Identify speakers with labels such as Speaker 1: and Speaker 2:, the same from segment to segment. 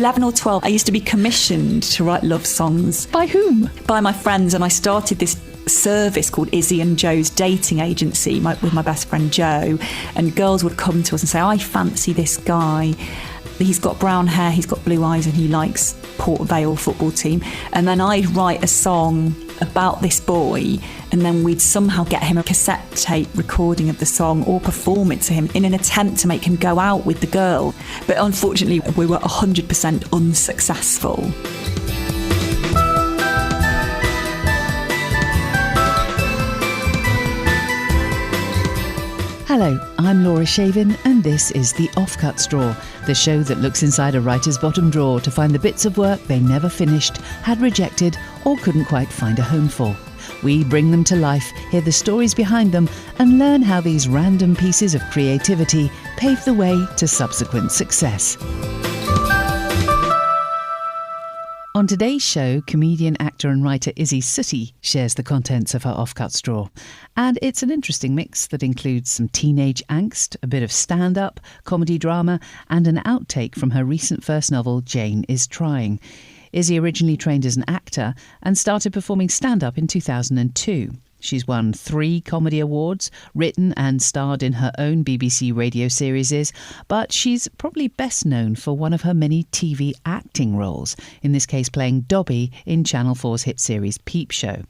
Speaker 1: 11 or 12, I used to be commissioned to write love songs.
Speaker 2: By whom?
Speaker 1: By my friends, and I started this service called Izzy and Joe's Dating Agency with my best friend Joe, and girls would come to us and say, I fancy this guy. He's got brown hair, he's got blue eyes, and he likes Port Vale football team. And then I'd write a song about this boy, and then we'd somehow get him a cassette tape recording of the song or perform it to him in an attempt to make him go out with the girl. But unfortunately, we were 100% unsuccessful.
Speaker 2: Hello, I'm Laura Shavin, and this is the Offcuts Drawer, the show that looks inside a writer's bottom drawer to find the bits of work they never finished, had rejected, or couldn't quite find a home for. We bring them to life, hear the stories behind them, and learn how these random pieces of creativity pave the way to subsequent success. On today's show, comedian, actor and writer ISY SUTTIE'S shares the contents of her Offcuts Drawer. And it's an interesting mix that includes some teenage angst, a bit of stand-up, comedy drama and an outtake from her recent first novel, Jane is Trying. ISY originally trained as an actor and started performing stand-up in 2002. She's won 3 comedy awards, written and starred in her own BBC radio series, but she's probably best known for one of her many TV acting roles, in this case playing Dobby in Channel 4's hit series PEEP Show.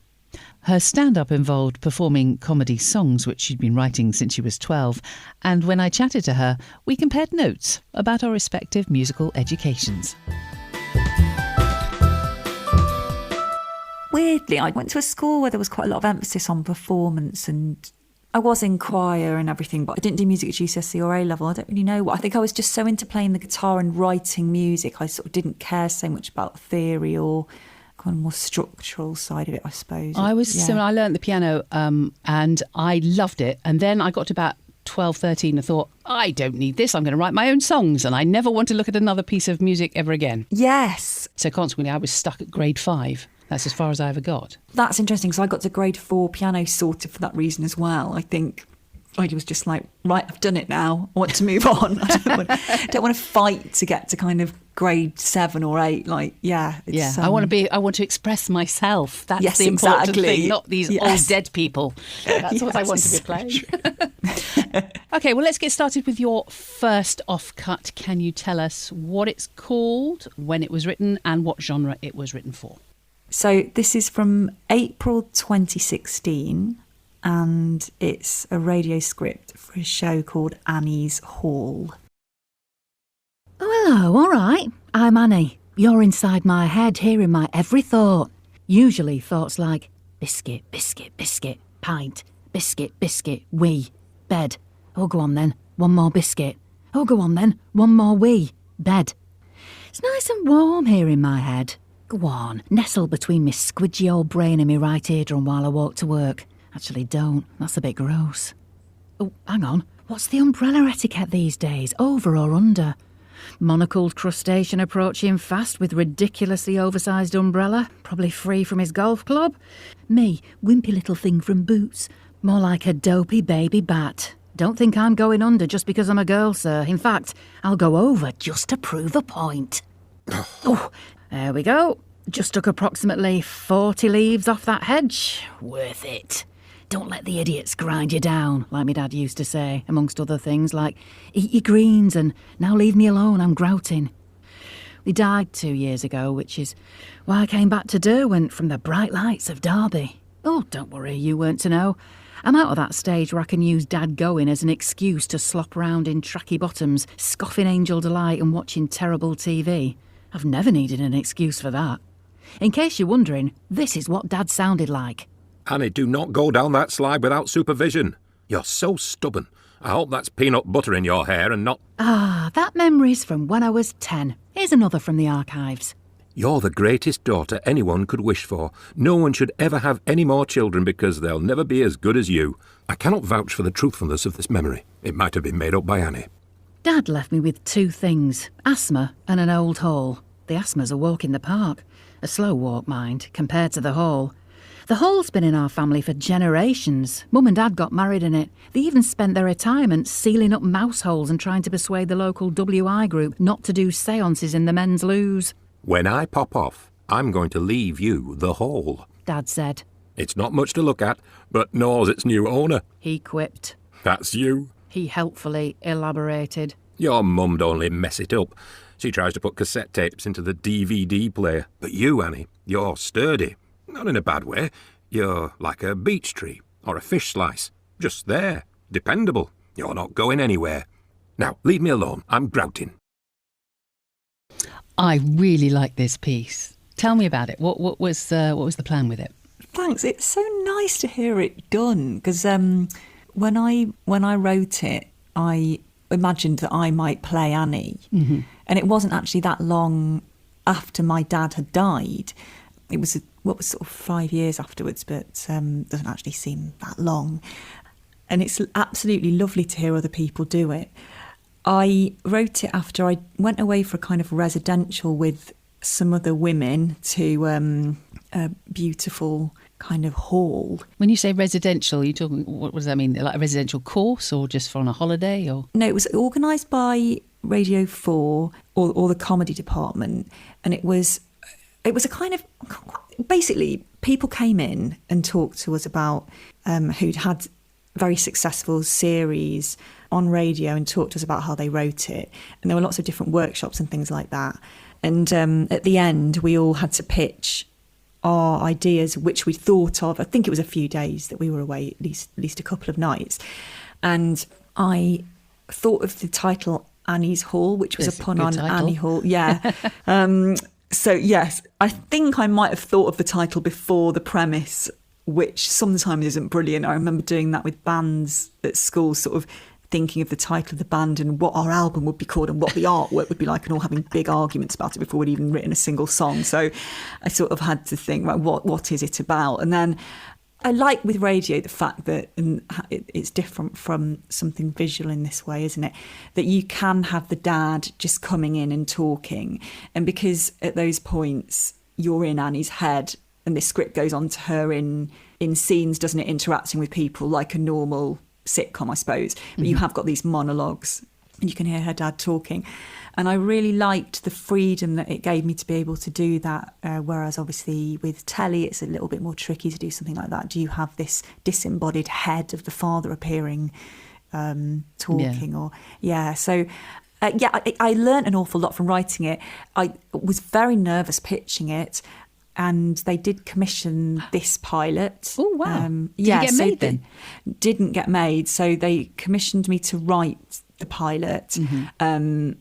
Speaker 2: Her stand-up involved performing comedy songs which she'd been writing since she was 12, and when I chatted to her, we compared notes about our respective musical educations.
Speaker 1: Weirdly, I went to a school where there was quite a lot of emphasis on performance, and I was in choir and everything, but I didn't do music at GCSE or A level. I don't really know. I think I was just so into playing the guitar and writing music, I sort of didn't care so much about theory or kind of more structural side of it, I suppose.
Speaker 2: I was similar. I learnt the piano and I loved it. And then I got to about 12, 13 and thought, I don't need this. I'm going to write my own songs. And I never want to look at another piece of music ever again.
Speaker 1: Yes.
Speaker 2: So consequently, I was stuck at grade 5. That's as far as I ever got. That's
Speaker 1: interesting, because I got to grade 4 piano sort of for that reason as well. I think I was just like, right, I've done it now. I want to move on. I don't want to fight to get to kind of grade 7 or 8. Like, it's,
Speaker 2: I want to express myself. That's the important thing, not these old dead people. That's what I want to be playing. Okay, well, let's get started with your first offcut. Can you tell us what it's called, when it was written, and what genre it was written for?
Speaker 1: So this is from April 2016, and it's a radio script for a show called Annie's Hall.
Speaker 3: Oh, hello, all right. I'm Annie. You're inside my head, hearing my every thought. Usually thoughts like biscuit, biscuit, biscuit, pint, biscuit, biscuit, wee, bed. Oh, go on then, one more biscuit. Oh, go on then, one more wee, bed. It's nice and warm here in my head. Go on, nestle between my squidgy old brain and my right eardrum while I walk to work. Actually, don't. That's a bit gross. Oh, hang on. What's the umbrella etiquette these days? Over or under? Monocled crustacean approaching fast with ridiculously oversized umbrella, probably free from his golf club. Me, wimpy little thing from Boots, more like a dopey baby bat. Don't think I'm going under just because I'm a girl, sir. In fact, I'll go over just to prove a point. Oh, there we go. Just took approximately 40 leaves off that hedge. Worth it. Don't let the idiots grind you down, like my dad used to say, amongst other things like, eat your greens and now leave me alone, I'm grouting. He died 2 years ago, which is why I came back to Derwent from the bright lights of Derby. Oh, don't worry, you weren't to know. I'm out of that stage where I can use Dad going as an excuse to slop round in tracky bottoms, scoffing Angel Delight and watching terrible TV. I've never needed an excuse for that. In case you're wondering, this is what Dad sounded like.
Speaker 4: Annie, do not go down that slide without supervision. You're so stubborn. I hope that's peanut butter in your hair and not...
Speaker 3: Ah, that memory's from when I was 10. Here's another from the archives.
Speaker 4: You're the greatest daughter anyone could wish for. No one should ever have any more children because they'll never be as good as you. I cannot vouch for the truthfulness of this memory. It might have been made up by Annie.
Speaker 3: Dad left me with 2 things, asthma and an old hall. The asthma's a walk in the park. A slow walk, mind, compared to the hall. The hall's been in our family for generations. Mum and Dad got married in it. They even spent their retirement sealing up mouse holes and trying to persuade the local WI group not to do séances in the men's loos.
Speaker 4: When I pop off, I'm going to leave you the hall.
Speaker 3: Dad said.
Speaker 4: It's not much to look at, but nors its new owner.
Speaker 3: He quipped.
Speaker 4: That's you.
Speaker 3: He helpfully elaborated.
Speaker 4: Your mum'd only mess it up. She tries to put cassette tapes into the DVD player. But you, Annie, you're sturdy. Not in a bad way. You're like a beech tree or a fish slice. Just there. Dependable. You're not going anywhere. Now, leave me alone. I'm grouting.
Speaker 2: I really like this piece. Tell me about it. What was the plan with it?
Speaker 1: Thanks. It's so nice to hear it done because when I wrote it, I imagined that I might play Annie, and it wasn't actually that long after my dad had died. It was what was sort of 5 years afterwards, but doesn't actually seem that long. And it's absolutely lovely to hear other people do it. I wrote it after I went away for a kind of residential with some other women to a beautiful kind of hall.
Speaker 2: When you say residential, you talking, what does that mean? Like a residential course or just for on a holiday? Or
Speaker 1: No, it was organised by Radio 4 or the comedy department, and it was a kind of, basically people came in and talked to us about who'd had very successful series on radio and talked to us about how they wrote it, and there were lots of different workshops and things like that. And at the end, we all had to pitch our ideas, which we thought of. I think it was a few days that we were away, at least a couple of nights. And I thought of the title Annie's Hall, which was a pun on
Speaker 2: title.
Speaker 1: Annie Hall. Yeah. So, yes, I think I might have thought of the title before the premise, which sometimes isn't brilliant. I remember doing that with bands at school, sort of thinking of the title of the band and what our album would be called and what the artwork would be like, and all having big arguments about it before we'd even written a single song. So I sort of had to think, right, what is it about? And then I like with radio the fact that, and it's different from something visual in this way, isn't it? That you can have the dad just coming in and talking. And because at those points you're in Annie's head and this script goes on to her in scenes, doesn't it, interacting with people like a normal sitcom, I suppose. But you have got these monologues and you can hear her dad talking. And I really liked the freedom that it gave me to be able to do that. Whereas obviously with telly, it's a little bit more tricky to do something like that. Do you have this disembodied head of the father appearing, talking? So I learned an awful lot from writing it. I was very nervous pitching it. And they did commission this pilot.
Speaker 2: Oh, wow. Did it get made then?
Speaker 1: Didn't get made. So they commissioned me to write the pilot. And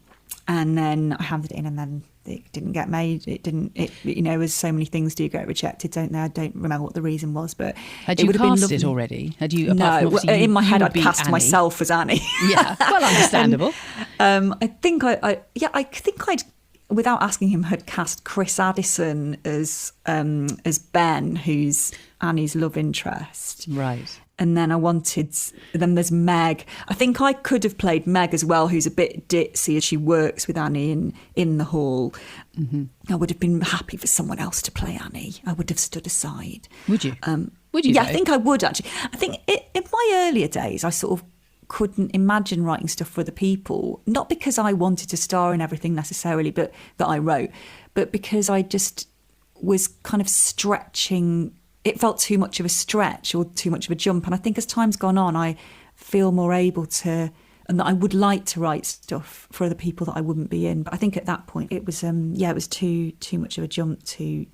Speaker 1: then I handed it in and then it didn't get made. As so many things do get rejected, don't they? I don't remember what the reason was, but
Speaker 2: had you cast it already? Had you?
Speaker 1: No, in my head I'd cast
Speaker 2: Annie.
Speaker 1: Myself as Annie.
Speaker 2: Yeah, well, understandable.
Speaker 1: I think I'd, without asking him, had cast Chris Addison as Ben, who's Annie's love interest.
Speaker 2: Right.
Speaker 1: And then then there's Meg. I think I could have played Meg as well, who's a bit ditzy as she works with Annie in the hall. I would have been happy for someone else to play Annie. I would have stood aside.
Speaker 2: Would you? Would you?
Speaker 1: Yeah,
Speaker 2: though?
Speaker 1: I think I would, actually. I think in my earlier days, I sort of couldn't imagine writing stuff for other people, not because I wanted to star in everything necessarily, but that I wrote, but because I just was kind of stretching. It felt too much of a stretch or too much of a jump. And I think as time's gone on, I feel more able to, and that I would like to write stuff for other people that I wouldn't be in. But I think at that point it was, it was too much of a jump to.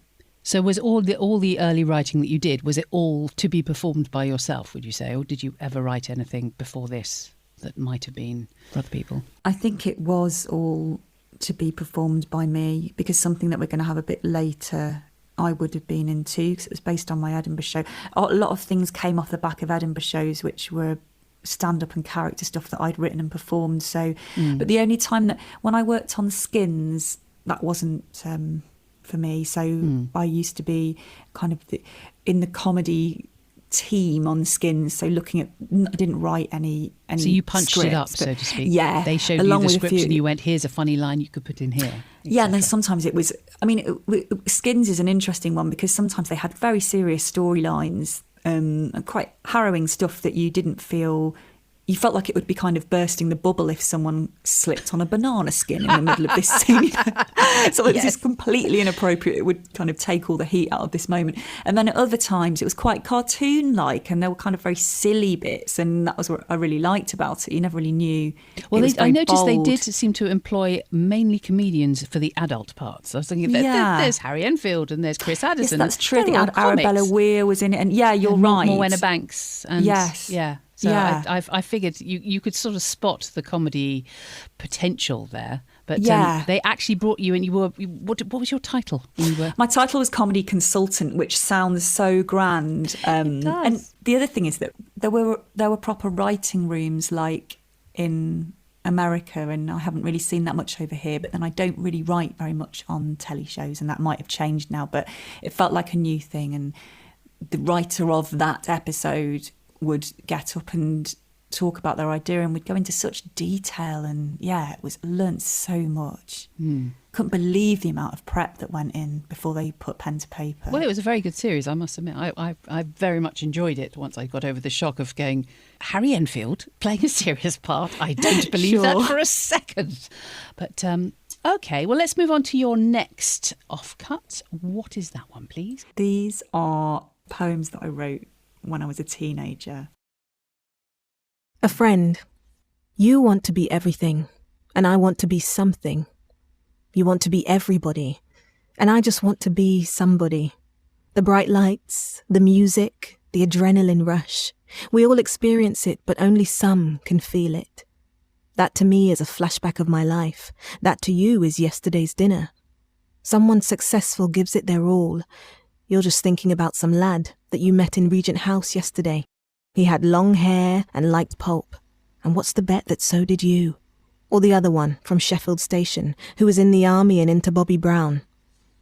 Speaker 2: So was all the early writing that you did, was it all to be performed by yourself, would you say? Or did you ever write anything before this that might have been for other people?
Speaker 1: I think it was all to be performed by me, because something that we're going to have a bit later I would have been in too, because it was based on my Edinburgh show. A lot of things came off the back of Edinburgh shows, which were stand-up and character stuff that I'd written and performed. So, but the only time that, when I worked on Skins, that wasn't for me. So I used to be kind of in the comedy team on Skins, so looking at, I didn't write any
Speaker 2: So you punched
Speaker 1: scripts,
Speaker 2: it up, so to speak.
Speaker 1: Yeah.
Speaker 2: They showed
Speaker 1: along
Speaker 2: you the
Speaker 1: with
Speaker 2: script and you went, here's a funny line you could put in here.
Speaker 1: Yeah, and then sometimes it was, I mean, Skins is an interesting one because sometimes they had very serious storylines and quite harrowing stuff that you didn't feel... You felt like it would be kind of bursting the bubble if someone slipped on a banana skin in the middle of this scene. So it was just completely inappropriate. It would kind of take all the heat out of this moment. And then at other times it was quite cartoon-like and there were kind of very silly bits, and that was what I really liked about it. You never really knew.
Speaker 2: Well, I noticed
Speaker 1: bold.
Speaker 2: they did seem to employ mainly comedians for the adult parts. I was thinking, there's Harry Enfield and there's Chris Addison.
Speaker 1: Yes, that's true. I think Arabella Weir was in it. And yeah, you're right.
Speaker 2: Morwenna Banks. And,
Speaker 1: yes.
Speaker 2: Yeah. So I figured you could sort of spot the comedy potential there. But they actually brought you in. What was your title?
Speaker 1: My title was comedy consultant, which sounds so grand.
Speaker 2: It does.
Speaker 1: And the other thing is that there were proper writing rooms like in America, and I haven't really seen that much over here. But then I don't really write very much on telly shows, and that might have changed now. But it felt like a new thing, and the writer of that episode would get up and talk about their idea, and we'd go into such detail, and learnt so much. Couldn't believe the amount of prep that went in before they put pen to paper.
Speaker 2: Well, it was a very good series, I must admit. I very much enjoyed it once I got over the shock of going, Harry Enfield playing a serious part. I don't believe that for a second. But okay, well, let's move on to your next offcut. What is that one, please?
Speaker 1: These are poems that I wrote when I was a teenager.
Speaker 5: A friend. You want to be everything, and I want to be something. You want to be everybody, and I just want to be somebody. The bright lights, the music, the adrenaline rush. We all experience it, but only some can feel it. That to me is a flashback of my life. That to you is yesterday's dinner. Someone successful gives it their all. You're just thinking about some lad that you met in Regent House yesterday. He had long hair and liked pulp. And what's the bet that so did you? Or the other one from Sheffield Station, who was in the army and into Bobby Brown.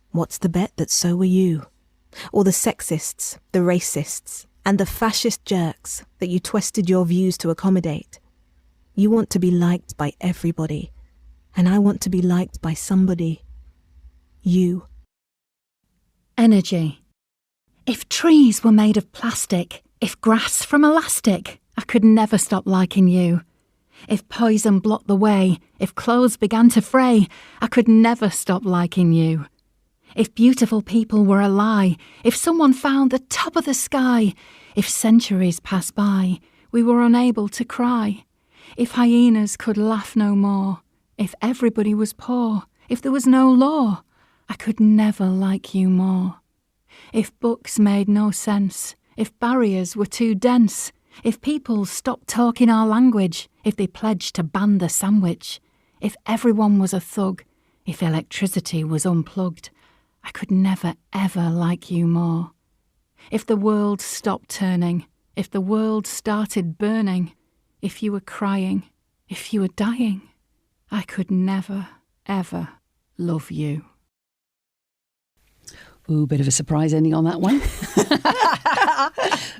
Speaker 5: What's the bet that so were you? Or the sexists, the racists, and the fascist jerks that you twisted your views to accommodate. You want to be liked by everybody, and I want to be liked by somebody. You.
Speaker 3: Energy. If trees were made of plastic, if grass from elastic, I could never stop liking you. If poison blocked the way, if clothes began to fray, I could never stop liking you. If beautiful people were a lie, if someone found the top of the sky, if centuries passed by, we were unable to cry. If hyenas could laugh no more, if everybody was poor, if there was no law, I could never like you more. If books made no sense, if barriers were too dense, if people stopped talking our language, if they pledged to ban the sandwich, if everyone was a thug, if electricity was unplugged, I could never ever like you more. If the world stopped turning, if the world started burning, if you were crying, if you were dying, I could never ever love you.
Speaker 2: Ooh, bit of a surprise ending on that one.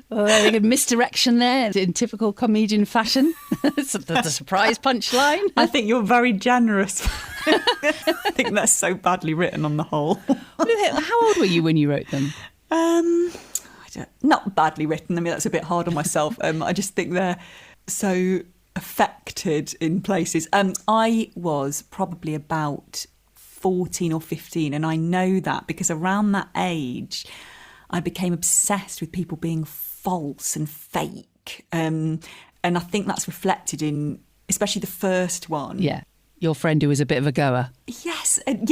Speaker 2: I think a misdirection there in typical comedian fashion. The surprise punchline.
Speaker 1: I think you're very generous. I think that's so badly written on the whole.
Speaker 2: How old were you when you wrote them?
Speaker 1: Not badly written. I mean, that's a bit hard on myself. I just think they're so affected in places. I was probably about 14 or 15, and I know that because around that age I became obsessed with people being false and fake, and I think that's reflected in especially the first one.
Speaker 2: Yeah, your friend who was a bit of a goer.
Speaker 1: Yes, and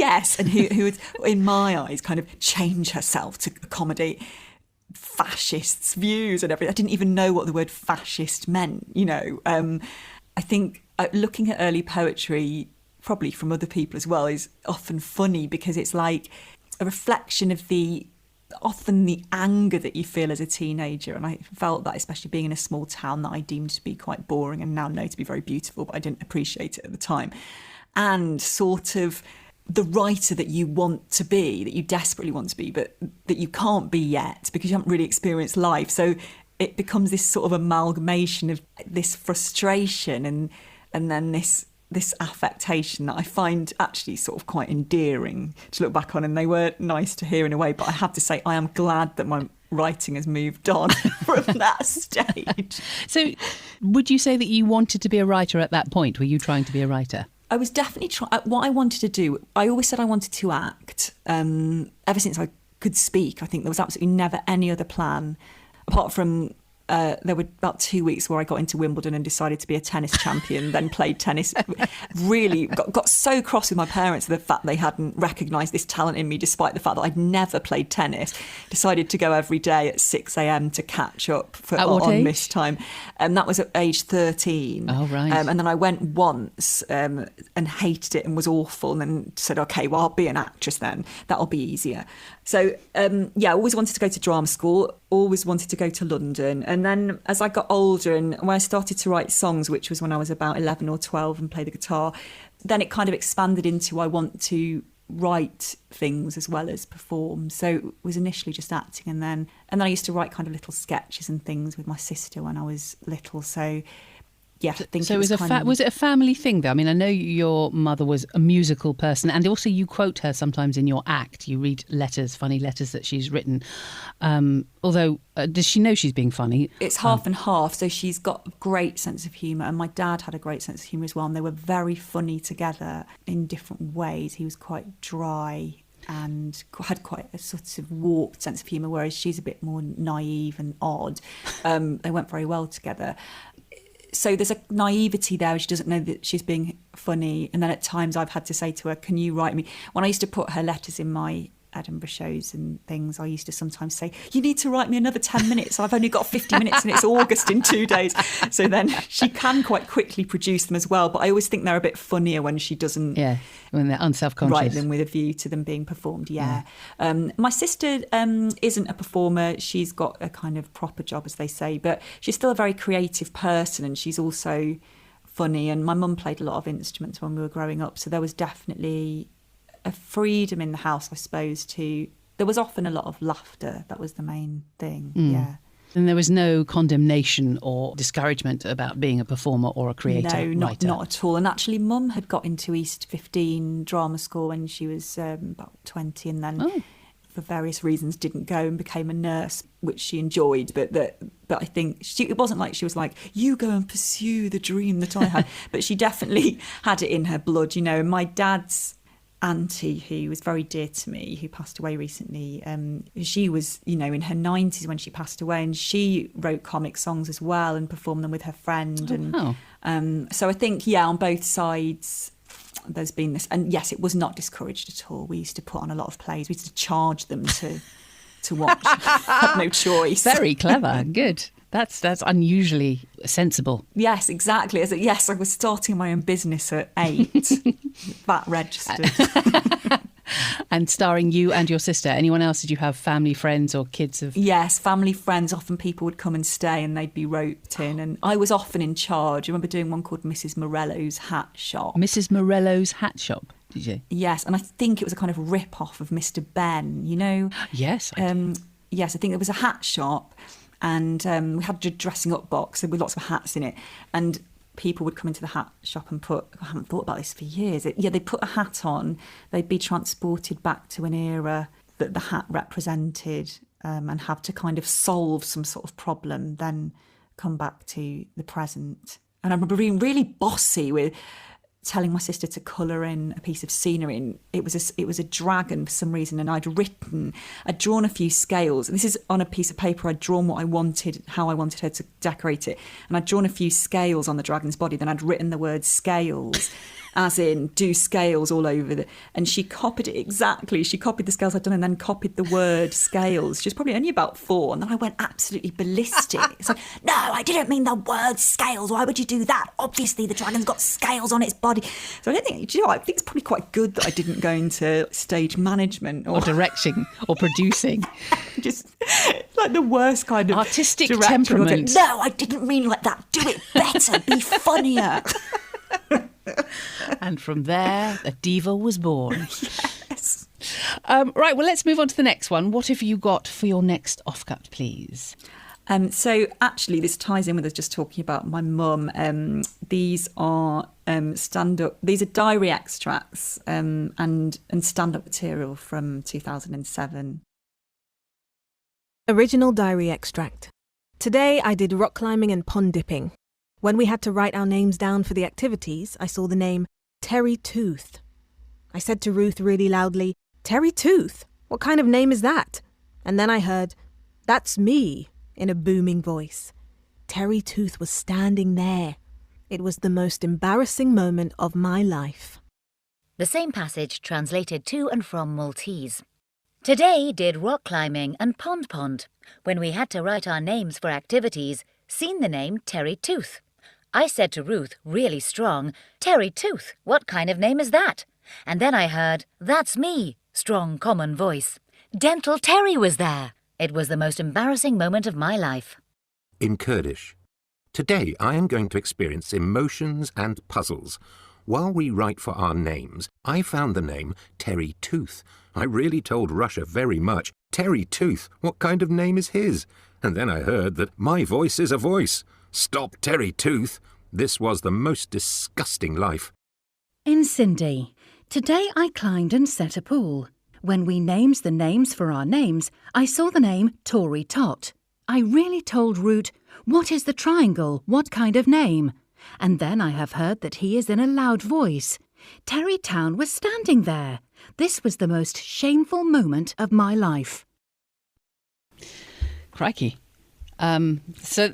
Speaker 1: who would, in my eyes, kind of change herself to accommodate fascists' views and everything. I didn't even know what the word fascist meant, you know. I think looking at early poetry, probably from other people as well, is often funny because it's like a reflection of often the anger that you feel as a teenager. And I felt that, especially being in a small town that I deemed to be quite boring and now know to be very beautiful, but I didn't appreciate it at the time. And sort of the writer that you want to be, that you desperately want to be, but that you can't be yet because you haven't really experienced life. So it becomes this sort of amalgamation of this frustration and then this affectation that I find actually sort of quite endearing to look back on, and they were nice to hear in a way, but I have to say I am glad that my writing has moved on from that stage.
Speaker 2: So would you say that you wanted to be a writer at that point? Were you trying to be a writer?
Speaker 1: I was definitely trying. What I wanted to do, I always said I wanted to act. Ever since I could speak, I think there was absolutely never any other plan apart from there were about 2 weeks where I got into Wimbledon and decided to be a tennis champion, then played tennis. Really got so cross with my parents for the fact they hadn't recognised this talent in me, despite the fact that I'd never played tennis. Decided to go every day at 6 a.m. to catch up on missed time. And that was at age 13.
Speaker 2: Oh, right.
Speaker 1: And then I went once and hated it and was awful, and then said, OK, well, I'll be an actress then. That'll be easier. So, I always wanted to go to drama school, always wanted to go to London. And then as I got older and when I started to write songs, which was when I was about 11 or 12 and play the guitar, then it kind of expanded into I want to write things as well as perform. So it was initially just acting. And then I used to write kind of little sketches and things with my sister when I was little. So yeah, I think
Speaker 2: so. Was it a family thing, though? I mean, I know your mother was a musical person, and also you quote her sometimes in your act. You read letters, funny letters that she's written. Although, does she know she's being funny?
Speaker 1: It's half and half. So she's got a great sense of humour, and my dad had a great sense of humour as well. And they were very funny together in different ways. He was quite dry and had quite a sort of warped sense of humour, whereas she's a bit more naive and odd. They went very well together. So there's a naivety there. She doesn't know that she's being funny. And then at times I've had to say to her, can you write me? When I used to put her letters in my Edinburgh shows and things, I used to sometimes say, you need to write me another 10 minutes. I've only got 50 minutes and it's August in 2 days. So then she can quite quickly produce them as well. But I always think they're a bit funnier when she doesn't.
Speaker 2: Yeah, when they're unselfconscious.
Speaker 1: Write them with a view to them being performed, yeah. My sister isn't a performer. She's got a kind of proper job, as they say. But she's still a very creative person, and she's also funny. And my mum played a lot of instruments when we were growing up. So there was definitely a freedom in the house, I suppose, there was often a lot of laughter. That was the main thing, yeah.
Speaker 2: And there was no condemnation or discouragement about being a performer or a creator?
Speaker 1: No, not at all. And actually, Mum had got into East 15 drama school when she was about 20, and then for various reasons didn't go and became a nurse, which she enjoyed. But I think it wasn't like she was like, you go and pursue the dream that I had. But she definitely had it in her blood, you know. My dad's auntie, who was very dear to me, who passed away recently, she was, you know, in her 90s when she passed away, and she wrote comic songs as well and performed them with her friend. So I think, on both sides there's been this, and yes, it was not discouraged at all. We used to put on a lot of plays. We used to charge them to watch. Had no choice.
Speaker 2: Very clever. Good. That's unusually sensible.
Speaker 1: Yes, exactly. I was starting my own business at 8. That registered.
Speaker 2: And starring you and your sister. Anyone else? Did you have family, friends or kids of...
Speaker 1: Yes, family, friends. Often people would come and stay and they'd be roped in. And I was often in charge. I remember doing one called Mrs. Morello's Hat Shop.
Speaker 2: Mrs. Morello's Hat Shop, did you?
Speaker 1: Yes, and I think it was a kind of rip-off of Mr. Ben, you know?
Speaker 2: Yes.
Speaker 1: Yes, I think there was a hat shop. And we had a dressing up box with lots of hats in it. And people would come into the hat shop and I haven't thought about this for years. They'd put a hat on, they'd be transported back to an era that the hat represented and have to kind of solve some sort of problem, then come back to the present. And I remember being really bossy with telling my sister to colour in a piece of scenery, and it was a dragon for some reason, and I'd drawn a few scales, and this is on a piece of paper. I'd drawn what I wanted, how I wanted her to decorate it, and I'd drawn a few scales on the dragon's body, then I'd written the word scales as in do scales all over and she copied it exactly. She copied the scales I'd done and then copied the word scales. She was probably only about 4, and then I went absolutely ballistic. It's like, no, I didn't mean the word scales. Why would you do that? Obviously the dragon's got scales on its body. So I think it's probably quite good that I didn't go into stage management or
Speaker 2: directing or producing.
Speaker 1: Just like the worst kind of
Speaker 2: artistic temperament.
Speaker 1: No, I didn't mean like that. Do it better. Be funnier.
Speaker 2: And from there, a diva was born.
Speaker 1: Yes.
Speaker 2: Right, well, let's move on to the next one. What have you got for your next offcut, please?
Speaker 1: So actually, this ties in with us just talking about my mum. These are stand-up. These are diary extracts and stand-up material from 2007.
Speaker 5: Original diary extract. Today I did rock climbing and pond dipping. When we had to write our names down for the activities, I saw the name Terry Tooth. I said to Ruth really loudly, "Terry Tooth? What kind of name is that?" And then I heard, "That's me," in a booming voice. Terry Tooth was standing there. It was the most embarrassing moment of my life.
Speaker 6: The same passage translated to and from Maltese. Today did rock climbing and pond. When we had to write our names for activities, seen the name Terry Tooth. I said to Ruth, really strong, "Terry Tooth, what kind of name is that?" And then I heard, "That's me," strong common voice. Dental Terry was there. It was the most embarrassing moment of my life.
Speaker 4: In Kurdish. Today I am going to experience emotions and puzzles. While we write for our names, I found the name Terry Tooth. I really told Russia very much, "Terry Tooth, what kind of name is his?" And then I heard that my voice is a voice. Stop Terry Tooth. This was the most disgusting life.
Speaker 3: In Cindy. Today I climbed and set a pool. When we named the names for our names, I saw the name Tory Tot. I really told Root, "What is the triangle? What kind of name?" And then I have heard that he is in a loud voice. Terry Town was standing there. This was the most shameful moment of my life.
Speaker 2: Crikey. So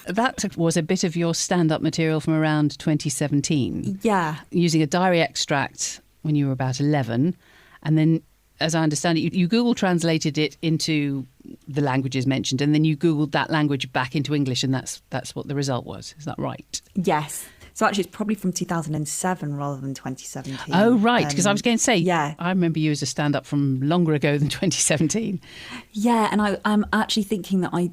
Speaker 2: that was a bit of your stand-up material from around 2017.
Speaker 1: Yeah.
Speaker 2: Using a diary extract when you were about 11. And then, as I understand it, you Google translated it into the languages mentioned, and then you Googled that language back into English, and that's what the result was. Is that right?
Speaker 1: Yes. So actually, it's probably from 2007 rather than 2017.
Speaker 2: Oh, right. Because I was going to say,
Speaker 1: yeah.
Speaker 2: I remember you as a stand-up from longer ago than 2017.
Speaker 1: Yeah, and I'm actually thinking that I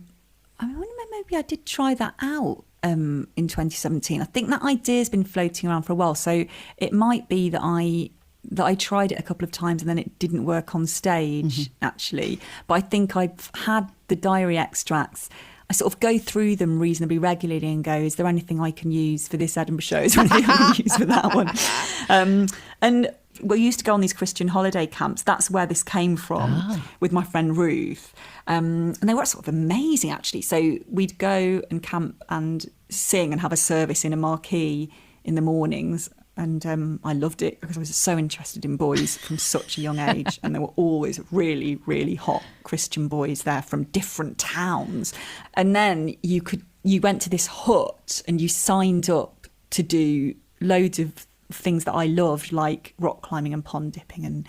Speaker 1: maybe I did try that out in 2017. I think that idea's been floating around for a while, so it might be that I tried it a couple of times and then it didn't work on stage, actually. But I think I've had the diary extracts. I sort of go through them reasonably regularly and go, is there anything I can use for this Edinburgh show? Is there anything I can use for that one? And we used to go on these Christian holiday camps. That's where this came from with my friend Ruth. And they were sort of amazing, actually. So we'd go and camp and sing and have a service in a marquee in the mornings. And I loved it because I was so interested in boys from such a young age. And there were always really, really hot Christian boys there from different towns. And then you went to this hut and you signed up to do loads of things that I loved, like rock climbing and pond dipping and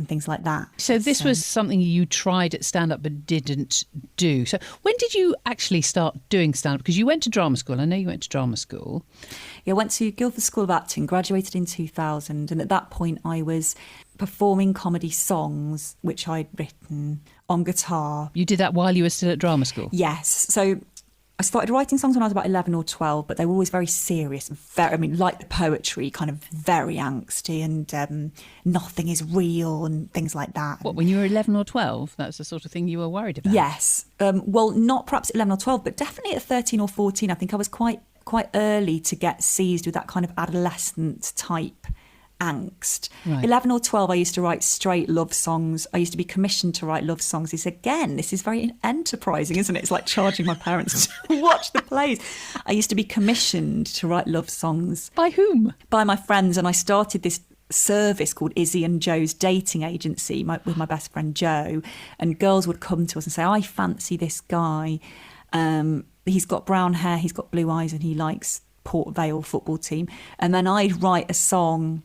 Speaker 1: things like that.
Speaker 2: So this was something you tried at stand-up but didn't do. So when did you actually start doing stand-up? Because you went to drama school. I know you went to drama school.
Speaker 1: Yeah, I went to Guildford School of Acting, graduated in 2000. And at that point, I was performing comedy songs, which I'd written on guitar.
Speaker 2: You did that while you were still at drama school?
Speaker 1: Yes. So I started writing songs when I was about 11 or 12, but they were always very serious, like the poetry, kind of very angsty and nothing is real and things like that.
Speaker 2: What, when you were 11 or 12? That's the sort of thing you were worried about?
Speaker 1: Yes. Well, not perhaps at 11 or 12, but definitely at 13 or 14. I think I was quite early to get seized with that kind of adolescent type angst. Right. 11 or 12, I used to write straight love songs. I used to be commissioned to write love songs. This is very enterprising, isn't it? It's like charging my parents to watch the plays. I used to be commissioned to write love songs.
Speaker 2: By whom?
Speaker 1: By my friends. And I started this service called Izzy and Joe's Dating Agency with my best friend Joe. And girls would come to us and say, I fancy this guy. He's got brown hair, he's got blue eyes, and he likes Port Vale football team. And then I'd write a song,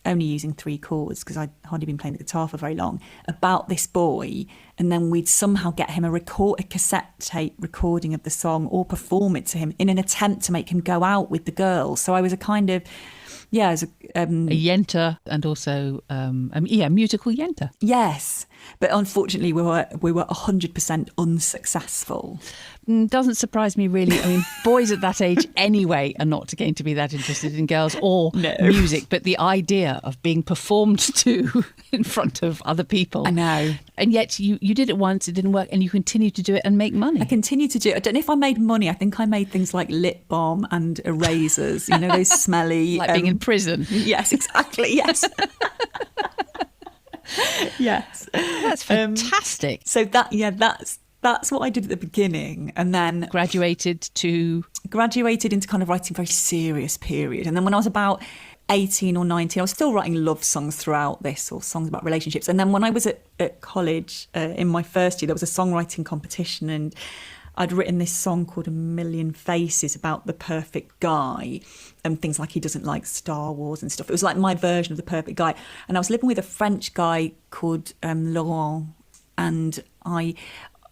Speaker 1: only using 3 chords because I'd hardly been playing the guitar for very long, about this boy, and then we'd somehow get him a cassette tape recording of the song or perform it to him in an attempt to make him go out with the girls. So I was a kind of Yeah, as
Speaker 2: A yenta and also, musical yenta.
Speaker 1: yes. But unfortunately, we were 100% unsuccessful.
Speaker 2: Doesn't surprise me really. I mean, boys at that age anyway are not going to be that interested in girls or music, but the idea of being performed to in front of other people.
Speaker 1: I know.
Speaker 2: And yet you did it once, it didn't work, and you continue to do it and make money.
Speaker 1: I continue to do it. I don't know if I made money. I think I made things like lip balm and erasers, those smelly...
Speaker 2: Like being in prison.
Speaker 1: Yes, exactly, yes. Yes.
Speaker 2: That's fantastic.
Speaker 1: So that's what I did at the beginning, and then
Speaker 2: Graduated
Speaker 1: into kind of writing a very serious period. And then when I was about 18 or 19, I was still writing love songs throughout this, or songs about relationships. And then when I was at college, in my first year, there was a songwriting competition, and I'd written this song called A Million Faces about the perfect guy and things like he doesn't like Star Wars and stuff. It was like my version of the perfect guy. And I was living with a French guy called Laurent, and I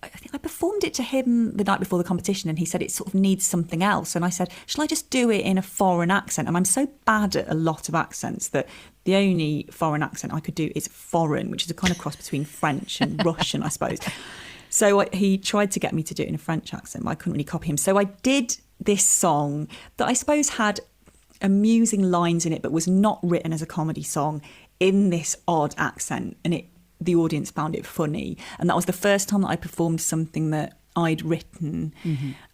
Speaker 1: think I performed it to him the night before the competition, and he said it sort of needs something else. And I said, shall I just do it in a foreign accent? And I'm so bad at a lot of accents that the only foreign accent I could do is foreign, which is a kind of cross between French and Russian, I suppose. So he tried to get me to do it in a French accent, but I couldn't really copy him. So I did this song that I suppose had amusing lines in it, but was not written as a comedy song in this odd accent. And the audience found it funny. And that was the first time that I performed something that I'd written,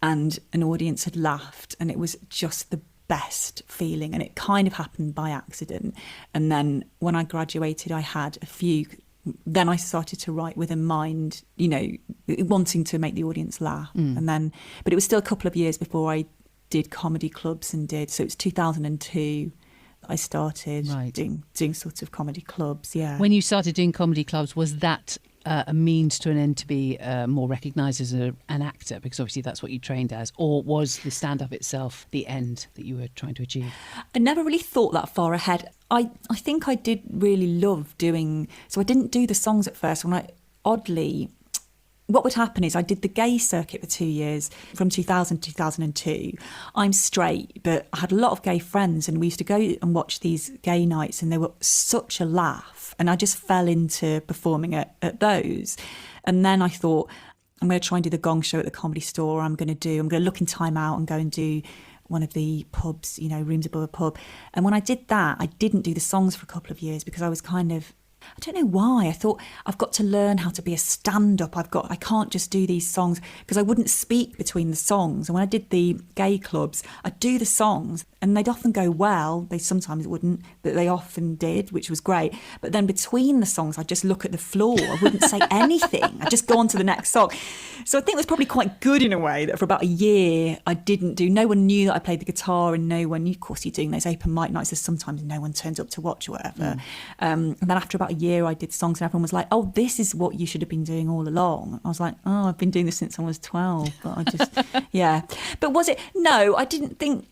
Speaker 1: and an audience had laughed. And it was just the best feeling. And it kind of happened by accident. And then when I graduated, I had a few... Then I started to write with a mind, wanting to make the audience laugh. But it was still a couple of years before I did comedy clubs so it was 2002 that I started doing sort of comedy clubs, yeah.
Speaker 2: When you started doing comedy clubs, was that a means to an end to be more recognised as an actor? Because obviously that's what you trained as. Or was the stand-up itself the end that you were trying to achieve?
Speaker 1: I never really thought that far ahead. I think I did really love doing... So I didn't do the songs at first. Oddly, what would happen is I did the gay circuit for 2 years, from 2000 to 2002. I'm straight, but I had a lot of gay friends, and we used to go and watch these gay nights, and they were such a laugh. And I just fell into performing at those. And then I thought, I'm going to try and do the Gong Show at the Comedy Store. I'm going to look in Time Out and go and do one of the pubs, rooms above a pub. And when I did that, I didn't do the songs for a couple of years because I was kind of... I don't know why. I thought I've got to learn how to be a stand-up. I can't just do these songs, because I wouldn't speak between the songs. And when I did the gay clubs, I'd do the songs and they'd often go well. They sometimes wouldn't, but they often did, which was great. But then between the songs, I'd just look at the floor. I wouldn't say anything. I'd just go on to the next song. So I think it was probably quite good in a way that for about a year, I didn't do... No one knew that I played the guitar, and no one... Of course, you're doing those open mic nights. There's sometimes no one turns up to watch or whatever. And then after about a year, I did songs, and everyone was like, oh, this is what you should have been doing all along. I was like, oh, I've been doing this since I was 12. But I just... yeah. But was it... No, I didn't think...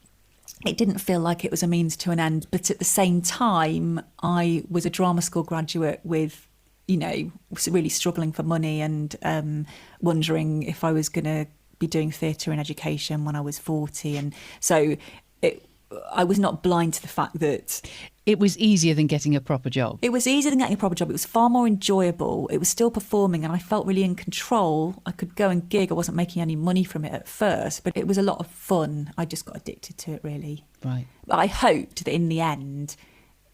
Speaker 1: It didn't feel like it was a means to an end. But at the same time, I was a drama school graduate with, really struggling for money and wondering if I was going to be doing theatre and education when I was 40. And so I was not blind to the fact that...
Speaker 2: It was easier than getting a proper job.
Speaker 1: It was easier than getting a proper job. It was far more enjoyable. It was still performing, and I felt really in control. I could go and gig. I wasn't making any money from it at first, but it was a lot of fun. I just got addicted to it, really.
Speaker 2: Right.
Speaker 1: But I hoped that in the end,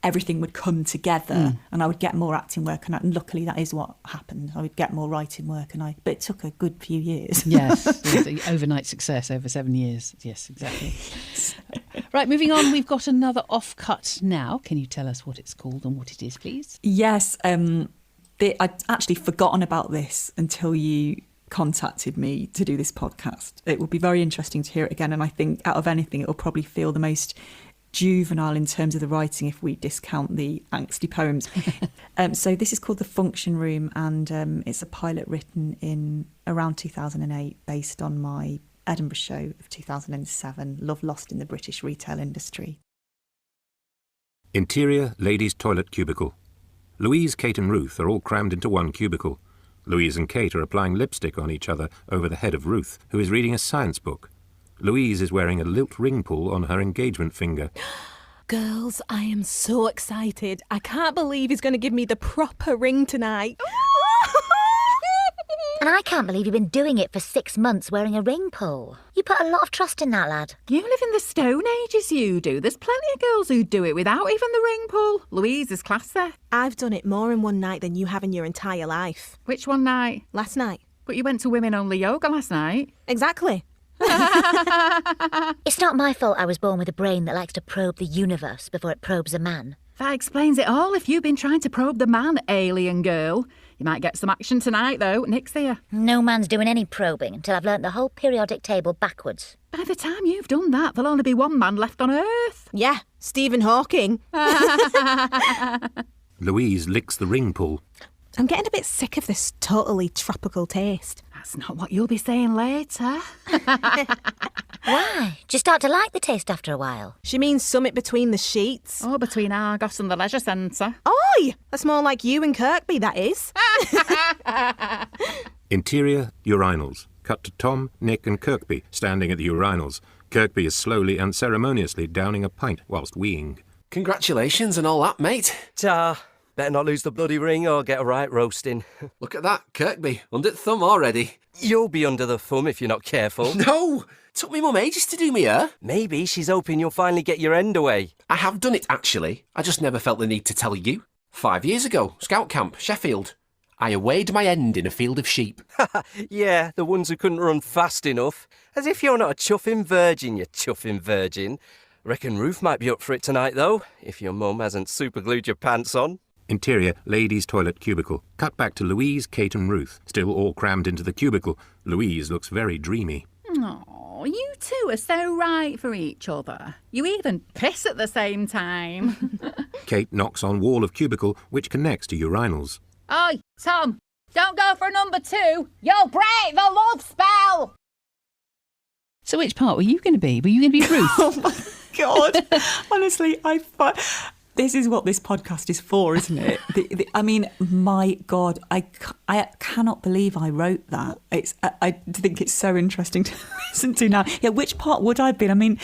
Speaker 1: everything would come together and I would get more acting work. And luckily, that is what happened. I would get more writing work, but it took a good few years.
Speaker 2: Yes. Overnight success over 7 years. Yes, exactly. Right, moving on, we've got another offcut now. Can you tell us what it's called and what it is, please?
Speaker 1: Yes. I'd actually forgotten about this until you contacted me to do this podcast. It will be very interesting to hear it again. And I think out of anything, it will probably feel the most juvenile in terms of the writing if we discount the angsty poems. So this is called The Function Room, and it's a pilot written in around 2008 based on my Edinburgh show of 2007, Love Lost in the British Retail Industry.
Speaker 4: Interior ladies' toilet cubicle. Louise, Kate and Ruth are all crammed into one cubicle. Louise and Kate are applying lipstick on each other over the head of Ruth, who is reading a science book. Louise is wearing a lilt ring pull on her engagement finger.
Speaker 5: Girls, I am so excited. I can't believe he's going to give me the proper ring tonight.
Speaker 6: And I can't believe you've been doing it for 6 months wearing a ring pull. You put a lot of trust in that lad.
Speaker 3: You live in the Stone Ages, you do. There's plenty of girls who do it without even the ring pull. Louise is class there.
Speaker 5: I've done it more in one night than you have in your entire life.
Speaker 3: Which one night?
Speaker 5: Last night.
Speaker 3: But you went to women-only yoga last night.
Speaker 5: Exactly.
Speaker 6: It's not my fault I was born with a brain that likes to probe the universe before it probes a man.
Speaker 3: That explains it all. If you've been trying to probe the man, alien girl. You might get some action tonight, though. Nick's here.
Speaker 6: No man's doing any probing until I've learnt the whole periodic table backwards.
Speaker 3: By the time you've done that, there'll only be one man left on Earth.
Speaker 5: Yeah, Stephen Hawking.
Speaker 4: Louise licks the ring pull.
Speaker 5: I'm getting a bit sick of this totally tropical taste.
Speaker 3: That's not what you'll be saying later.
Speaker 6: Why? Do you start to like the taste after a while?
Speaker 5: She means summit between the sheets.
Speaker 3: Oh, between Argos and the leisure centre.
Speaker 5: Oi! That's more like you and Kirkby, that is.
Speaker 4: Interior, urinals. Cut to Tom, Nick and Kirkby standing at the urinals. Kirkby is slowly and ceremoniously downing a pint whilst weeing.
Speaker 7: Congratulations and all that, mate.
Speaker 8: Ta. Better not lose the bloody ring or get a right roasting.
Speaker 7: Look at that, Kirkby, under the thumb already.
Speaker 8: You'll be under the thumb if you're not careful.
Speaker 7: No! Took me mum ages to do me hair.
Speaker 8: Maybe she's hoping you'll finally get your end away.
Speaker 7: I have done it, actually. I just never felt the need to tell you. 5 years ago, Scout Camp, Sheffield. I awayed my end in a field of sheep.
Speaker 8: Yeah, the ones who couldn't run fast enough. As if you're not a chuffing virgin, you chuffing virgin. Reckon Ruth might be up for it tonight, though, if your mum hasn't superglued your pants on.
Speaker 4: Interior, ladies' toilet cubicle. Cut back to Louise, Kate and Ruth, still all crammed into the cubicle. Louise looks very dreamy.
Speaker 3: Oh, you two are so right for each other. You even piss at the same time.
Speaker 4: Kate knocks on wall of cubicle, which connects to urinals.
Speaker 3: Oi, Tom, don't go for number 2. You'll break the love spell.
Speaker 2: So which part were you going to be? Were you going to be Ruth?
Speaker 1: Oh my God. Honestly, this is what this podcast is for, isn't it? I mean, my God, I cannot believe I wrote that. I think it's so interesting to listen to now. Yeah, which part would I have been? I mean,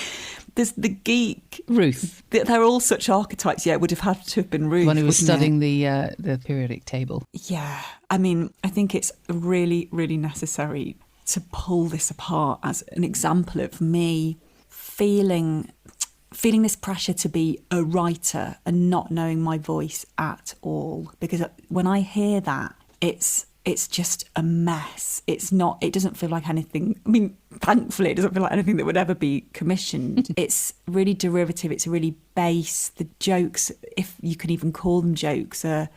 Speaker 1: there's the geek.
Speaker 2: Ruth.
Speaker 1: They're all such archetypes. Yeah, it would have had to have been Ruth.
Speaker 2: One who was studying
Speaker 1: it?
Speaker 2: the periodic table.
Speaker 1: Yeah. I mean, I think it's really, really necessary to pull this apart as an example of me feeling this pressure to be a writer and not knowing my voice at all. Because when I hear that, it's just a mess. It doesn't feel like anything. I mean, thankfully, it doesn't feel like anything that would ever be commissioned. It's really derivative. It's really base. The jokes, if you can even call them jokes, are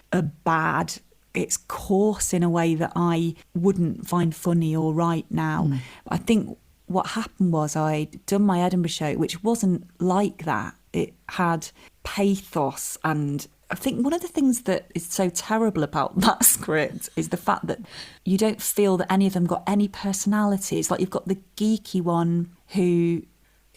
Speaker 1: bad. It's coarse in a way that I wouldn't find funny or right now. I think what happened was I'd done my Edinburgh show, which wasn't like that. It had pathos, and I think one of the things that is so terrible about that script is the fact that you don't feel that any of them got any personality. It's like you've got the geeky one who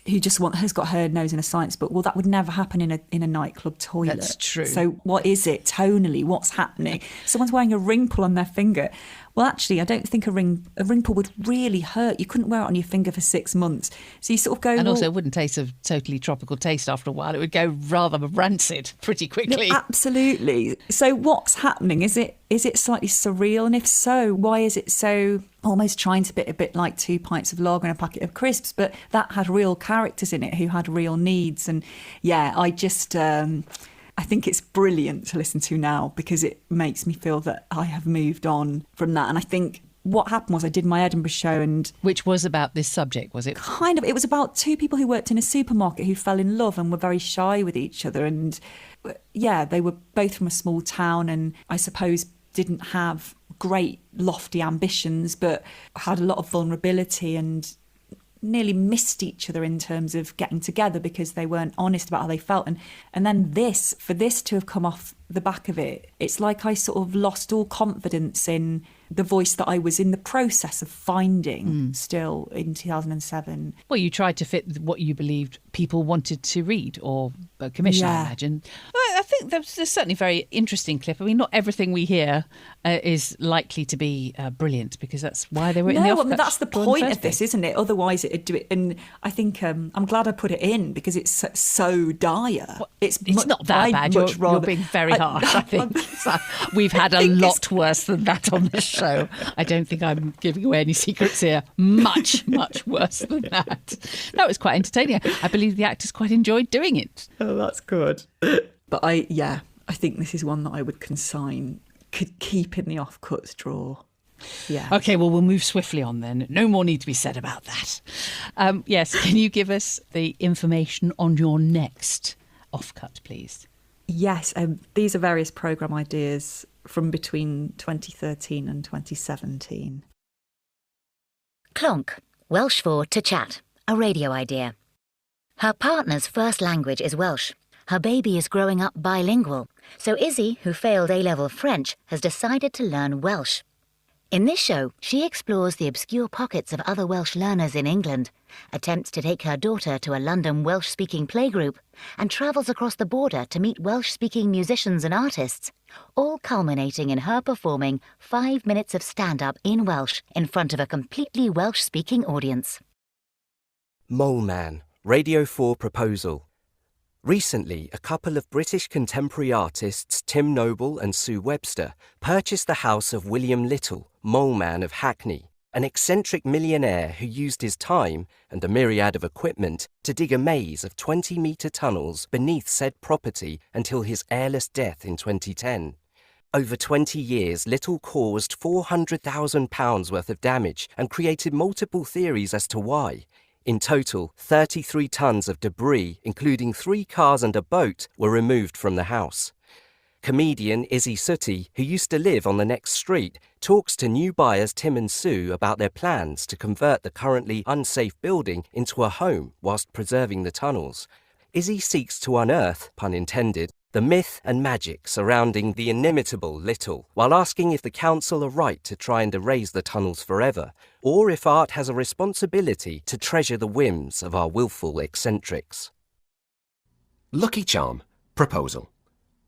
Speaker 1: just has got her nose in a science book. Well, that would never happen in a nightclub toilet.
Speaker 2: That's true.
Speaker 1: So what is it tonally? What's happening? Someone's wearing a ring pull on their finger. Well, actually, I don't think a ring pull would really hurt. You couldn't wear it on your finger for 6 months. So you sort of go...
Speaker 2: And also it wouldn't taste of totally tropical taste after a while. It would go rather rancid pretty quickly.
Speaker 1: No, absolutely. So what's happening? Is it slightly surreal? And if so, why is it so almost trying to be a bit like 2 pints of lager and a packet of crisps? But that had real characters in it who had real needs. And yeah, I just... I think it's brilliant to listen to now because it makes me feel that I have moved on from that. And I think what happened was I did my Edinburgh show and...
Speaker 2: Which was about this subject, was it?
Speaker 1: Kind of. It was about 2 people who worked in a supermarket who fell in love and were very shy with each other. And yeah, they were both from a small town and I suppose didn't have great lofty ambitions, but had a lot of vulnerability and nearly missed each other in terms of getting together because they weren't honest about how they felt. And then for this to have come off the back of it, it's like I sort of lost all confidence in the voice that I was in the process of finding still in 2007.
Speaker 2: Well, you tried to fit what you believed people wanted to read or commission, I imagine. I think there's certainly a very interesting clip. I mean, not everything we hear is likely to be brilliant, because that's why they were in the Offcuts.
Speaker 1: No, that's the point of this, isn't it? Otherwise it'd do it. And I think I'm glad I put it in, because it's so dire.
Speaker 2: Well, it's not that bad. You're being very harsh, I think. We've had a lot worse than that on this show. I don't think I'm giving away any secrets here. Much, much worse than that. No, it was quite entertaining. I believe the actors quite enjoyed doing it.
Speaker 1: Oh, that's good. But I think this is one that I would consign, could keep in the Offcuts drawer. Yeah.
Speaker 2: OK, well, we'll move swiftly on then. No more need to be said about that. Yes, can you give us the information on your next Offcut, please?
Speaker 1: Yes, these are various programme ideas from between 2013 and 2017.
Speaker 6: Clonk, Welsh for to chat, a radio idea. Her partner's first language is Welsh. Her baby is growing up bilingual, so Izzy, who failed A-level French, has decided to learn Welsh. In this show, she explores the obscure pockets of other Welsh learners in England, attempts to take her daughter to a London Welsh-speaking playgroup, and travels across the border to meet Welsh-speaking musicians and artists, all culminating in her performing 5 minutes of stand-up in Welsh in front of a completely Welsh-speaking audience.
Speaker 8: Mole Man, Radio 4 proposal. Recently, a couple of British contemporary artists, Tim Noble and Sue Webster, purchased the house of William Little, Mole Man of Hackney, an eccentric millionaire who used his time and a myriad of equipment to dig a maze of 20-metre tunnels beneath said property until his airless death in 2010. Over 20 years, Little caused £400,000 worth of damage and created multiple theories as to why. In total, 33 tonnes of debris, including 3 cars and a boat, were removed from the house. Comedian ISY SUTTIE'S, who used to live on the next street, talks to new buyers Tim and Sue about their plans to convert the currently unsafe building into a home whilst preserving the tunnels. ISY seeks to unearth, pun intended, the myth and magic surrounding the inimitable Little, while asking if the council are right to try and erase the tunnels forever, or if art has a responsibility to treasure the whims of our willful eccentrics.
Speaker 7: Lucky Charm, proposal.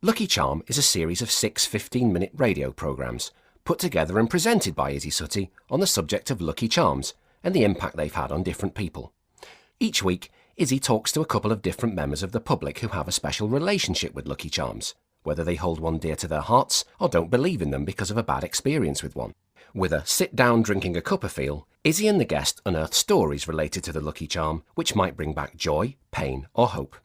Speaker 7: Lucky Charm is a series of 6 15-minute radio programmes put together and presented by ISY SUTTIE on the subject of lucky charms and the impact they've had on different people. Each week, Izzy talks to a couple of different members of the public who have a special relationship with Lucky Charms, whether they hold one dear to their hearts or don't believe in them because of a bad experience with one. With a sit-down drinking a cuppa feel, Izzy and the guest unearth stories related to the Lucky Charm which might bring back joy, pain or hope.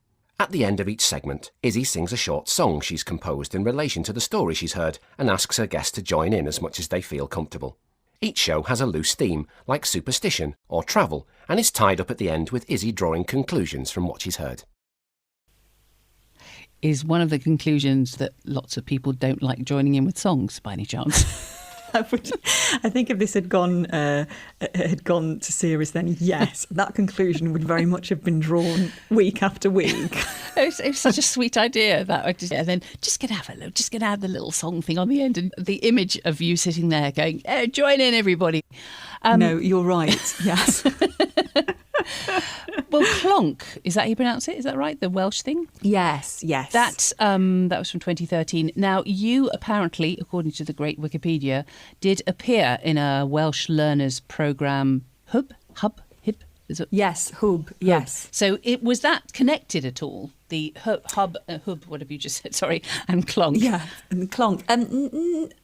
Speaker 7: At the end of each segment, Izzy sings a short song she's composed in relation to the story she's heard and asks her guests to join in as much as they feel comfortable. Each show has a loose theme, like superstition or travel, and is tied up at the end with Izzy drawing conclusions from what she's heard.
Speaker 2: Is one of the conclusions that lots of people don't like joining in with songs, by any chance?
Speaker 1: I think if this had gone to series, then yes, that conclusion would very much have been drawn week after week.
Speaker 2: It was such a sweet idea that and then just gonna have the little song thing on the end, and the image of you sitting there going, "Join in, everybody."
Speaker 1: No, you're right. Yes.
Speaker 2: Well, clonk, is that how you pronounce it? Is that right? The Welsh thing?
Speaker 1: Yes.
Speaker 2: That was from 2013. Now, you apparently, according to the great Wikipedia, did appear in a Welsh learners programme, Hub? Is it?
Speaker 1: Yes, Hub, yes.
Speaker 2: So was that connected at all? The Hub, what have you just said? Sorry, and clonk.
Speaker 1: Yeah, and clonk.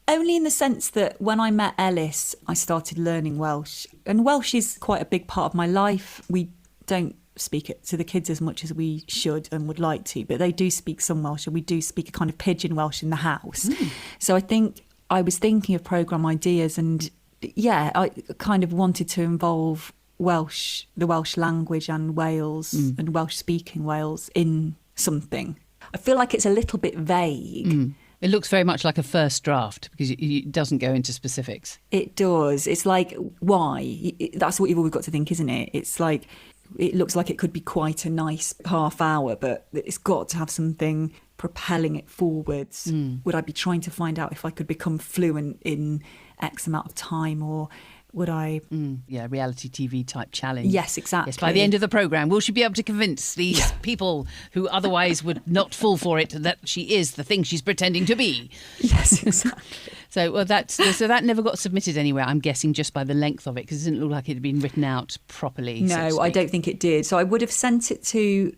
Speaker 1: Only in the sense that when I met Ellis, I started learning Welsh. And Welsh is quite a big part of my life. We don't speak it to the kids as much as we should and would like to, but they do speak some Welsh, and we do speak a kind of pidgin Welsh in the house. So I think I was thinking of programme ideas, and yeah, I kind of wanted to involve Welsh, the Welsh language and Wales and Welsh speaking Wales in something. I feel like it's a little bit vague.
Speaker 2: It looks very much like a first draft because it doesn't go into specifics.
Speaker 1: It does. It's like, why? That's what you've always got to think, isn't it? It's like, it looks like it could be quite a nice half hour, but it's got to have something propelling it forwards? Would I be trying to find out if I could become fluent in X amount of time, or would I...
Speaker 2: reality TV type challenge.
Speaker 1: Yes, exactly.
Speaker 2: Yes, by the end of the programme, will she be able to convince these people who otherwise would not fall for it that she is the thing she's pretending to be?
Speaker 1: Yes, exactly.
Speaker 2: So that never got submitted anywhere, I'm guessing, just by the length of it, because it didn't look like it had been written out properly.
Speaker 1: No, I don't think it did. So I would have sent it to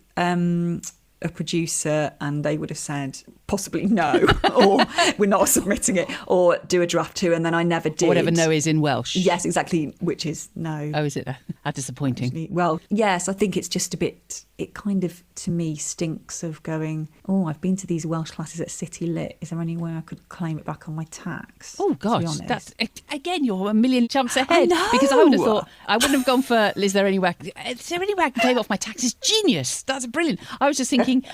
Speaker 1: a producer and they would have said possibly no, or we're not submitting it, or do a draft 2, and then I never did.
Speaker 2: Or whatever no is in Welsh.
Speaker 1: Yes, exactly, which is no.
Speaker 2: Oh, is it? How disappointing.
Speaker 1: Actually, well, yes, I think it's just a bit, it kind of, to me, stinks of going, oh, I've been to these Welsh classes at City Lit. Is there any way I could claim it back on my tax?
Speaker 2: Oh, gosh, that's, again, you're a million jumps ahead. Because I would have thought, I wouldn't have gone for, is there any way I can claim off my tax? It's genius. That's brilliant. I was just thinking,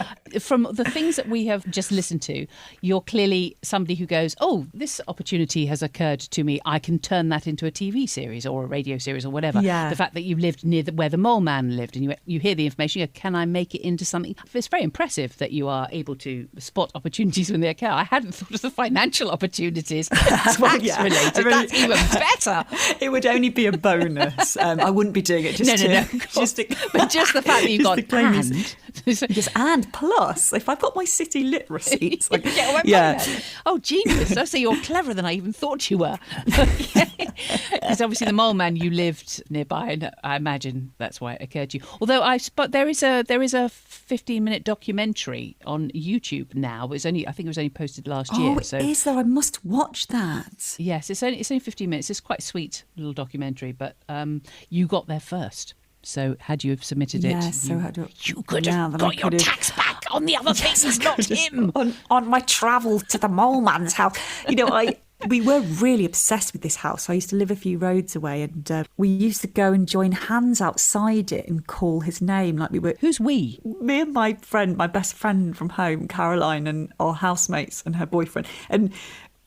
Speaker 2: from the things that we have just listened to, you're clearly somebody who goes, oh, this opportunity has occurred to me. I can turn that into a TV series or a radio series or whatever.
Speaker 1: Yeah.
Speaker 2: The fact that you lived near where the mole man lived and you hear the information, you go, can I make it into something? It's very impressive that you are able to spot opportunities when they occur. I hadn't thought of the financial opportunities. Tax related. That's even better.
Speaker 1: It would only be a bonus. I wouldn't be doing it just
Speaker 2: No.
Speaker 1: but
Speaker 2: just the fact that you've got and.
Speaker 1: Yes, and plus, if I've got my City Lit receipts, like,
Speaker 2: Oh, genius. So you're cleverer than I even thought you were. Because obviously the mole man, you lived nearby, and I imagine that's why it occurred to you. Although there is a 15-minute documentary on YouTube now. I think it was only posted last year.
Speaker 1: Oh, is there? I must watch that.
Speaker 2: Yes, it's only 15 minutes. It's quite a sweet little documentary, but you got there first. So had you have submitted it,
Speaker 1: you could have got your
Speaker 2: tax back on the other things, not him.
Speaker 1: On my travel to the mole man's house. We were really obsessed with this house. I used to live a few roads away, and we used to go and join hands outside it and call his name. Like we were.
Speaker 2: Who's we?
Speaker 1: Me and my best friend from home, Caroline, and our housemates and her boyfriend. And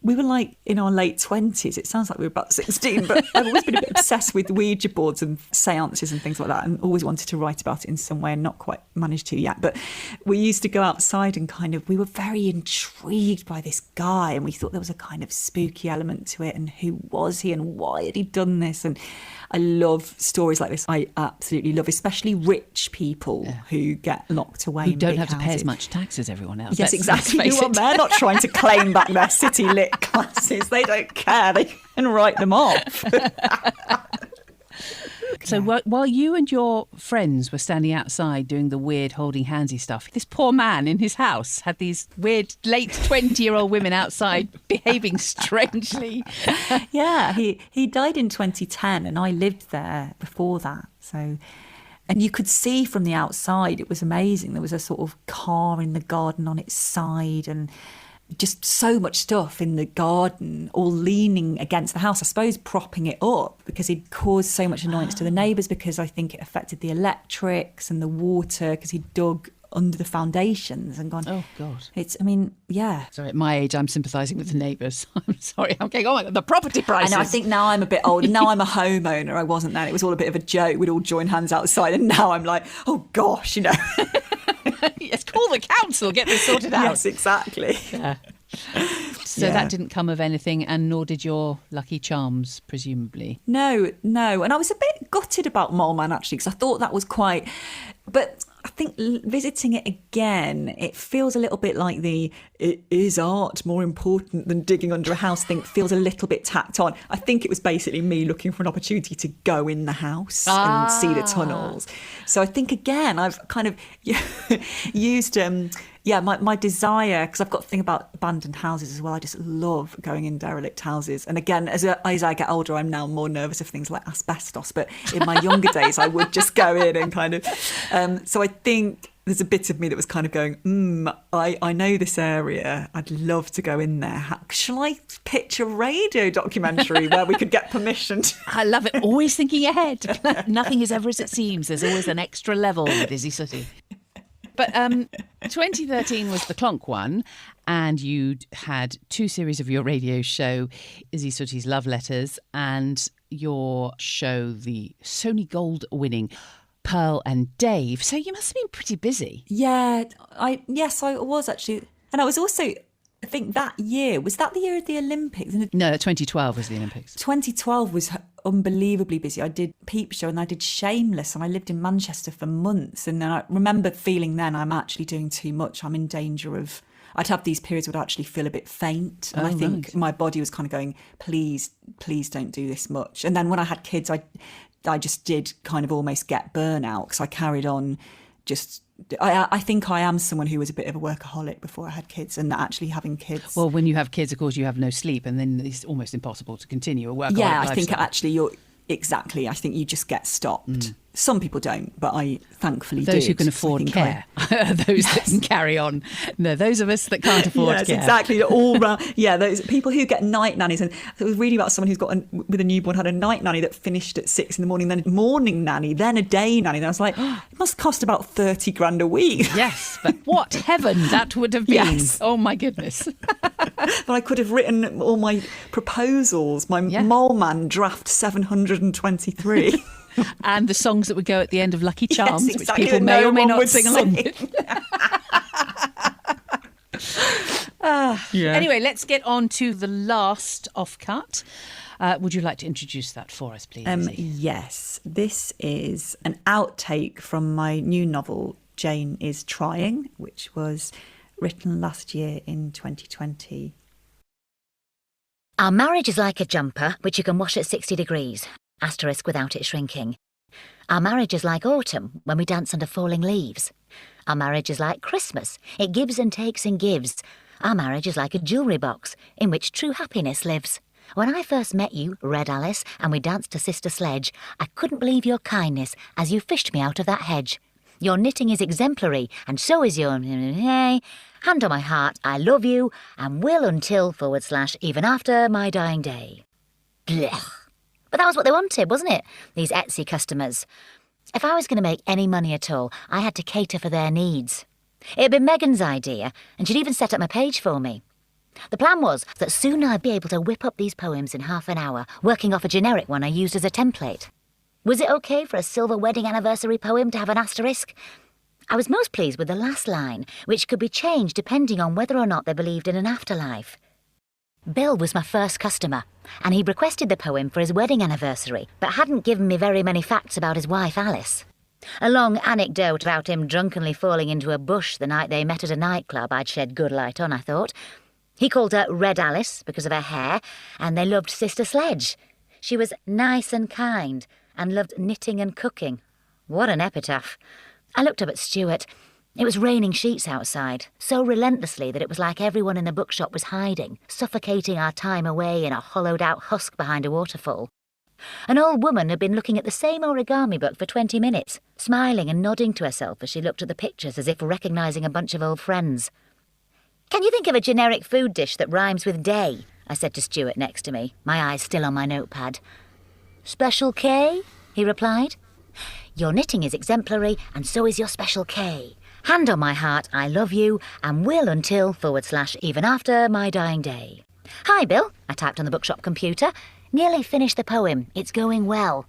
Speaker 1: we were like in our late 20s. It sounds like we were about 16, but I've always been a bit obsessed with Ouija boards and seances and things like that, and always wanted to write about it in some way and not quite managed to yet. But we used to go outside and we were very intrigued by this guy, and we thought there was a kind of spooky element to it, and who was he and why had he done this? And I love stories like this. I absolutely love, especially rich people who get locked away
Speaker 2: who
Speaker 1: in
Speaker 2: don't
Speaker 1: big
Speaker 2: have to pay
Speaker 1: houses.
Speaker 2: as much tax as everyone else.
Speaker 1: Yes, exactly. They're not trying to claim back their City Lit classes. They don't care. They can write them off.
Speaker 2: So while you and your friends were standing outside doing the weird holding handsy stuff, this poor man in his house had these weird late 20-year-old women outside behaving strangely.
Speaker 1: Yeah, he died in 2010 and I lived there before that. So, and you could see from the outside, it was amazing. There was a sort of car in the garden on its side and just so much stuff in the garden, all leaning against the house, I suppose propping it up, because he'd caused so much annoyance to the neighbours, because I think it affected the electrics and the water, because he dug under the foundations and gone,
Speaker 2: oh God.
Speaker 1: Yeah.
Speaker 2: Sorry, at my age, I'm sympathising with the neighbours. I'm sorry, I'm going, oh my God, the property prices.
Speaker 1: I know, I think now I'm a bit older. Now I'm a homeowner. I wasn't then. It was all a bit of a joke. We'd all join hands outside, and now I'm like, oh gosh,
Speaker 2: Yes, call the council, get this sorted out.
Speaker 1: Yes, exactly.
Speaker 2: Yeah. So that didn't come of anything, and nor did your lucky charms, presumably.
Speaker 1: No. And I was a bit gutted about Mole Man, actually, because I thought that was quite... But I think visiting it again, it feels a little bit like is art more important than digging under a house thing? Feels a little bit tacked on. I think it was basically me looking for an opportunity to go in the house and see the tunnels. So I think, again, I've kind of used... my desire, because I've got a thing about abandoned houses as well. I just love going in derelict houses. And again, as I get older, I'm now more nervous of things like asbestos. But in my younger days, I would just go in and kind of... so I think there's a bit of me that was kind of going, I know this area. I'd love to go in there. Shall I pitch a radio documentary where we could get permission?
Speaker 2: I love it. Always thinking ahead. Nothing is ever as it seems. There's always an extra level with Izzy Suttie. But 2013 was the Clonk one, and you'd had 2 series of your radio show, Izzy Suttie's Love Letters, and your show, the Sony Gold winning Pearl and Dave. So you must have been pretty busy.
Speaker 1: Yeah, I was actually. And I was also, I think that year, was that the year of the Olympics?
Speaker 2: No, 2012 was the Olympics.
Speaker 1: 2012 was unbelievably busy. I did PEEP Show and I did Shameless, and I lived in Manchester for months. And then I remember feeling then I'm actually doing too much. I'm in danger of... I'd have these periods where I'd actually feel a bit faint. And I think my body was kind of going, please don't do this much. And then when I had kids, I just did kind of almost get burnout because I carried on just... I think I am someone who was a bit of a workaholic before I had kids, and actually having kids...
Speaker 2: Well, when you have kids, of course, you have no sleep, and then it's almost impossible to continue a workaholic
Speaker 1: Yeah, I
Speaker 2: lifestyle.
Speaker 1: think actually you're... Exactly. I think you just get stopped. Some people don't, but I thankfully
Speaker 2: Those
Speaker 1: did.
Speaker 2: who can afford care. Those that can carry on. No, those of us that can't afford care.
Speaker 1: Yes, exactly. All round. Yeah, those people who get night nannies. And I was reading about someone who's got with a newborn had a night nanny that finished at 6 a.m, then a morning nanny, then a day nanny. And I was like, it must cost about 30 grand a week.
Speaker 2: Yes, but what heaven that would have been.
Speaker 1: Yes.
Speaker 2: Oh, my goodness.
Speaker 1: But I could have written all my proposals, my Mole Man draft 723.
Speaker 2: And the songs that would go at the end of Lucky Charms,
Speaker 1: Yes, exactly,
Speaker 2: which people
Speaker 1: that
Speaker 2: may
Speaker 1: no
Speaker 2: or may
Speaker 1: one
Speaker 2: not
Speaker 1: would
Speaker 2: sing along with. Anyway, let's get on to the last offcut. Would you like to introduce that for us, please?
Speaker 1: Yes, this is an outtake from my new novel, Jane is Trying, which was written last year in 2020.
Speaker 6: Our marriage is like a jumper, which you can wash at 60 degrees, asterisk without it shrinking. Our marriage is like autumn, when we dance under falling leaves. Our marriage is like Christmas, it gives and takes and gives. Our marriage is like a jewellery box, in which true happiness lives. When I first met you, Red Alice, and we danced to Sister Sledge, I couldn't believe your kindness as you fished me out of that hedge. Your knitting is exemplary, and so is your... Hand on my heart, I love you, and will until, / even after my dying day. Blech. But that was what they wanted, wasn't it? These Etsy customers. If I was going to make any money at all, I had to cater for their needs. It had been Megan's idea, and she'd even set up my page for me. The plan was that soon I'd be able to whip up these poems in half an hour, working off a generic one I used as a template. Was it okay for a silver wedding anniversary poem to have an asterisk? I was most pleased with the last line, which could be changed depending on whether or not they believed in an afterlife. Bill was my first customer, and he requested the poem for his wedding anniversary, but hadn't given me very many facts about his wife, Alice. A long anecdote about him drunkenly falling into a bush the night they met at a nightclub I'd shed good light on, I thought. He called her Red Alice because of her hair, and they loved Sister Sledge. She was nice and kind, and loved knitting and cooking. What an epitaph. I looked up at Stuart. It was raining sheets outside, so relentlessly that it was like everyone in the bookshop was hiding, suffocating our time away in a hollowed-out husk behind a waterfall. An old woman had been looking at the same origami book for 20 minutes, smiling and nodding to herself as she looked at the pictures as if recognising a bunch of old friends. "Can you think of a generic food dish that rhymes with day?" I said to Stuart next to me, my eyes still on my notepad. "Special K?" he replied. "Your knitting is exemplary, and so is your Special K. Hand on my heart, I love you, and will until / even after my dying day. Hi, Bill," I typed on the bookshop computer. "Nearly finished the poem. It's going well.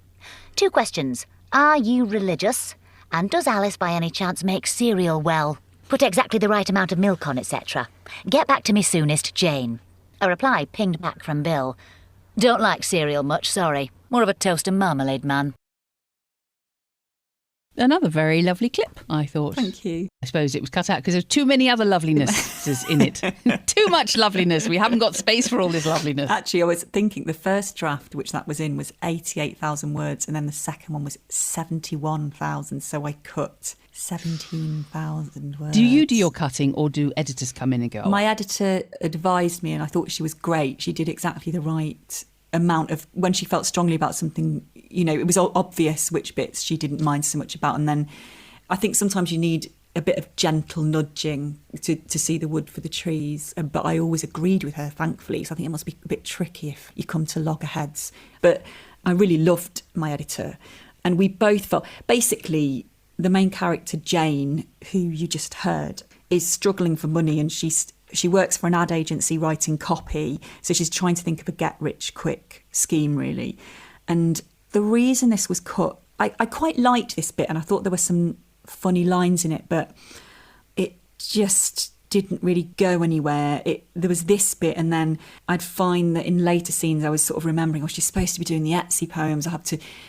Speaker 6: 2 questions. Are you religious? And does Alice by any chance make cereal well? Put exactly the right amount of milk on, etc. Get back to me soonest, Jane." A reply pinged back from Bill. "Don't like cereal much, sorry. More of a toast and marmalade man."
Speaker 2: Another very lovely clip, I thought.
Speaker 1: Thank you.
Speaker 2: I suppose it was cut out because there's too many other lovelinesses in it. Too much loveliness. We haven't got space for all this loveliness.
Speaker 1: Actually, I was thinking the first draft, which that was in, was 88,000 words, and then the second one was 71,000. So I cut 17,000 words.
Speaker 2: Do you do your cutting, or do editors come in and go,
Speaker 1: My editor advised me, and I thought she was great. She did exactly the right amount of, when she felt strongly about something, you know, it was obvious which bits she didn't mind so much about. And then I think sometimes you need a bit of gentle nudging to see the wood for the trees. But I always agreed with her, thankfully. So I think it must be a bit tricky if you come to loggerheads. But I really loved my editor. And we both felt, basically, the main character, Jane, who you just heard, is struggling for money, and she works for an ad agency writing copy. So she's trying to think of a get-rich-quick scheme, really. And the reason this was cut I quite liked this bit, and I thought there were some funny lines in it, but it just didn't really go anywhere. There was this bit, and then I'd find that in later scenes I was sort of remembering, she's supposed to be doing the Etsy poems.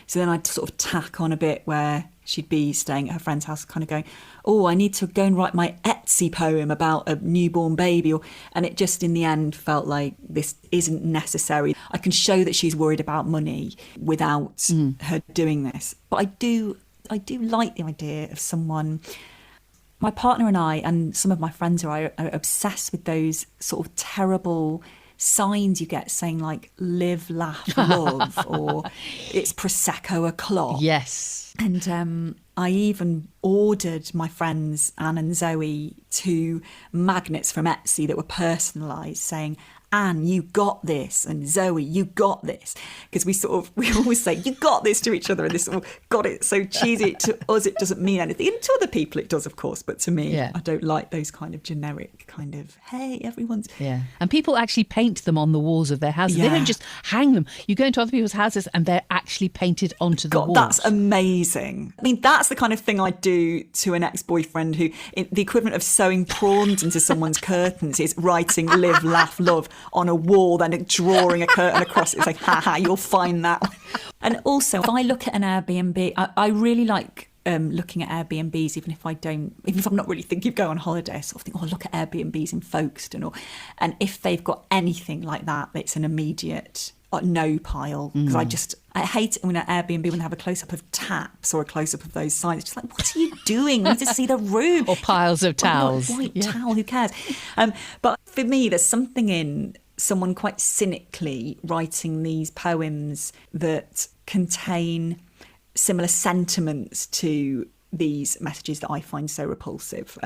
Speaker 1: So then I'd sort of tack on a bit where she'd be staying at her friend's house, kind of going, I need to go and write my Etsy poem about a newborn baby. And it just in the end felt like this isn't necessary. I can show that she's worried about money without her doing this. But I do like the idea of someone. My partner and I, and some of my friends are obsessed with those sort of terrible signs you get saying like live, laugh, love, or it's Prosecco o'clock.
Speaker 2: Yes.
Speaker 1: And I even ordered my friends Anne and Zoe 2 magnets from Etsy that were personalised saying, Anne, you got this, and Zoe, you got this, because we always say you got this to each other, and this got it so cheesy. To us it doesn't mean anything, and to other people it does, of course, but to me I don't like those kind of generic kind of, hey, everyone's.
Speaker 2: And people actually paint them on the walls of their houses. They don't just hang them. You go into other people's houses and they're actually painted onto the walls.
Speaker 1: That's amazing. I mean, that's the kind of thing I'd do to an ex-boyfriend who, the equivalent of sewing prawns into someone's curtains is writing live, laugh, love on a wall, then drawing a curtain across it. It's like, ha, you'll find that. And also, if I look at an Airbnb, I really like looking at Airbnbs, even if I'm not really thinking of going on holiday, I sort of think, look at Airbnbs in Folkestone, and if they've got anything like that, it's an immediate no pile, because I hate it when an Airbnb when they have a close-up of taps or a close-up of those signs. It's just like, what are you doing? We need to see the room.
Speaker 2: Or piles of towels.
Speaker 1: White towel, who cares? But for me, there's something in someone quite cynically writing these poems that contain similar sentiments to these messages that I find so repulsive.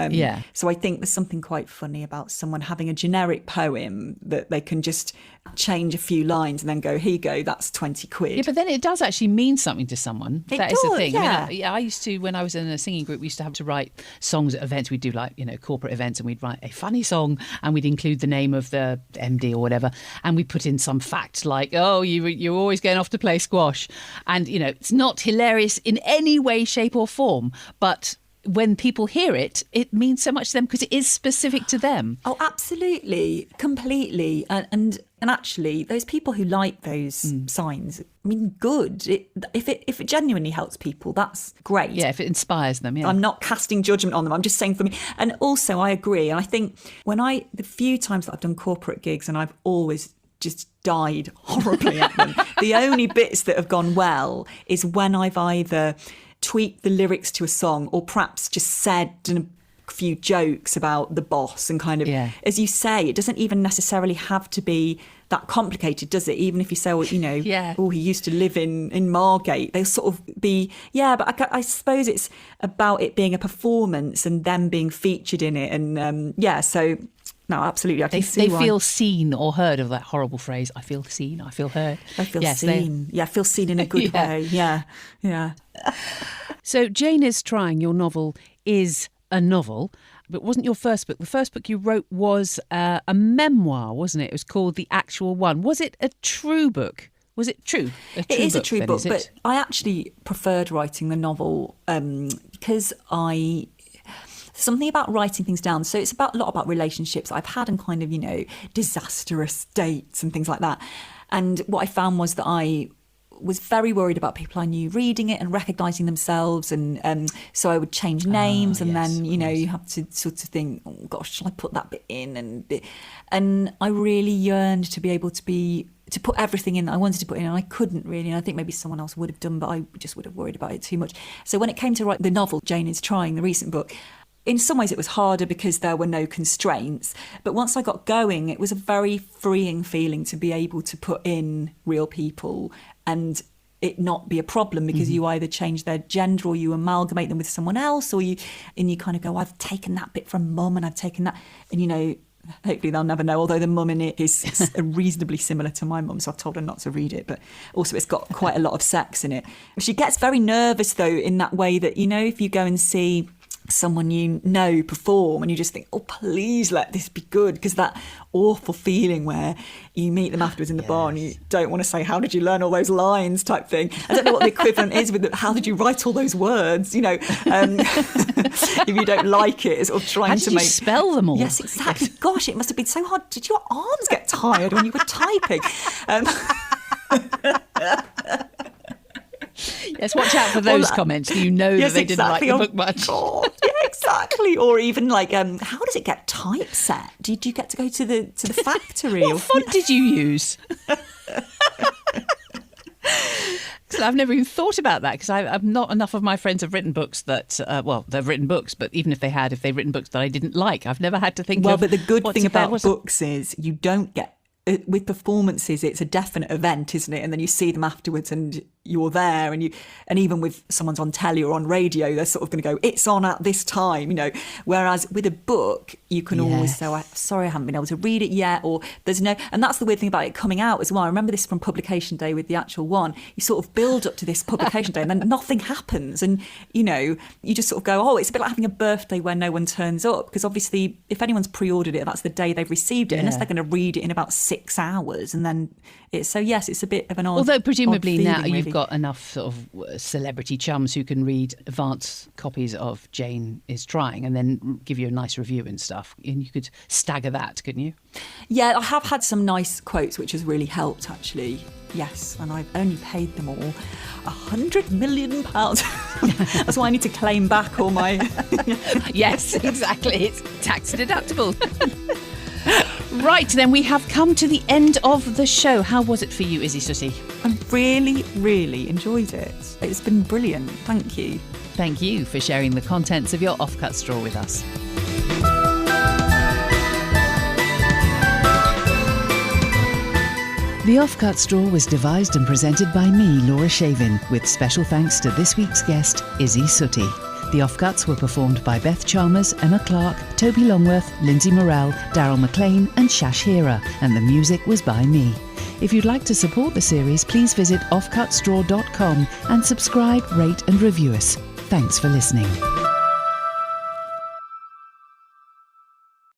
Speaker 1: So I think there's something quite funny about someone having a generic poem that they can just change a few lines and then go, here you go, that's 20 quid.
Speaker 2: Yeah, but then it does actually mean something to someone. That is the thing.
Speaker 1: Yeah.
Speaker 2: I mean, I used to, when I was in a singing group, we used to have to write songs at events. We'd do corporate events, and we'd write a funny song and we'd include the name of the MD or whatever. And we'd put in some fact like, you're always going off to play squash. And, it's not hilarious in any way, shape or form, but when people hear it, it means so much to them because it is specific to them.
Speaker 1: Oh, absolutely, completely. And actually, those people who like those signs, I mean, good. If it genuinely helps people, that's great.
Speaker 2: Yeah, if it inspires them, yeah.
Speaker 1: I'm not casting judgment on them. I'm just saying for me. And also, I agree. And I think the few times that I've done corporate gigs, and I've always just died horribly at them, the only bits that have gone well is when I've either tweaked the lyrics to a song or perhaps just said a few jokes about the boss and kind of, as you say, it doesn't even necessarily have to be that complicated, does it? Even if you say, he used to live in Margate, they'll sort of be, but I suppose it's about it being a performance and them being featured in it. And so... No, absolutely. I can see
Speaker 2: they feel seen or heard of that horrible phrase. I feel seen. I feel heard.
Speaker 1: I feel seen. I feel seen in a good way. Yeah.
Speaker 2: So Jane is Trying, your novel, is a novel, but it wasn't your first book. The first book you wrote was a memoir, wasn't it? It was called The Actual One. Was it a true book? Was it true?
Speaker 1: It is a true book, but I actually preferred writing the novel because something about writing things down. So it's a lot about relationships I've had and kind of, disastrous dates and things like that. And what I found was that I was very worried about people I knew reading it and recognising themselves. And so I would change names then, you have to sort of think, oh gosh, shall I put that bit in? And I really yearned to be able to put everything in that I wanted to put in, and I couldn't really. And I think maybe someone else would have done, but I just would have worried about it too much. So when it came to write the novel, Jane is Trying, the recent book, in some ways it was harder because there were no constraints. But once I got going, it was a very freeing feeling to be able to put in real people and it not be a problem, because you either change their gender or you amalgamate them with someone else, or you kind of go, I've taken that bit from mum and I've taken that. And, hopefully they'll never know, although the mum in it is reasonably similar to my mum, so I've told her not to read it. But also it's got quite a lot of sex in it. She gets very nervous, though, in that way that, if you go and see someone you know perform and you just think, oh, please let this be good, because that awful feeling where you meet them afterwards in the bar and you don't want to say, how did you learn all those lines type thing. I don't know what the equivalent is with how did you write all those words, if you don't like it, it's sort of trying
Speaker 2: how did
Speaker 1: to
Speaker 2: you
Speaker 1: make
Speaker 2: spell them all.
Speaker 1: Yes, exactly. Gosh, it must have been so hard. Did your arms get tired when you were typing?
Speaker 2: Yes, watch out for those comments. You know that they didn't like the book much.
Speaker 1: God, yeah, exactly. Or even like, how does it get typeset? Did you get to go to the factory?
Speaker 2: What font did you use? I've never even thought about that, because I've not enough of my friends have written books that, they've written books, but even if they've written books that I didn't like, I've never had to think
Speaker 1: but the good thing about books is you don't get, with performances, it's a definite event, isn't it? And then you see them afterwards and you're there, and even with someone's on telly or on radio, they're sort of going to go, it's on at this time, whereas with a book you can always say, sorry, I haven't been able to read it yet, or there's no, and that's the weird thing about it coming out as well. I remember this from publication day with the actual one. You sort of build up to this publication day and then nothing happens, and you just sort of go, oh, it's a bit like having a birthday where no one turns up, because obviously if anyone's pre-ordered it, that's the day they've received it, unless they're going to read it in about 6 hours, and then it's it's a bit of an odd,
Speaker 2: although presumably
Speaker 1: odd
Speaker 2: now
Speaker 1: feeling,
Speaker 2: you've
Speaker 1: really.
Speaker 2: got enough sort of celebrity chums who can read advance copies of Jane is Trying and then give you a nice review and stuff, and you could stagger that, couldn't you? Yeah,
Speaker 1: I have had some nice quotes which has really helped, actually. Yes, and I've only paid them all £100 million. That's why I need to claim back all my...
Speaker 2: Yes, exactly. It's tax deductible. Right, then we have come to the end of the show. How was it for you, Izzy Sooty?
Speaker 1: I really, really enjoyed it. It's been brilliant. Thank you.
Speaker 2: Thank you for sharing the contents of your Offcuts Drawer with us. The Offcuts Drawer was devised and presented by me, Laura Shavin, with special thanks to this week's guest, Izzy Sooty. The Offcuts were performed by Beth Chalmers, Emma Clark, Toby Longworth, Lindsay Morrell, Daryl McLean and Shash Hira, and the music was by me. If you'd like to support the series, please visit offcutsdrawer.com and subscribe, rate and review us. Thanks for listening.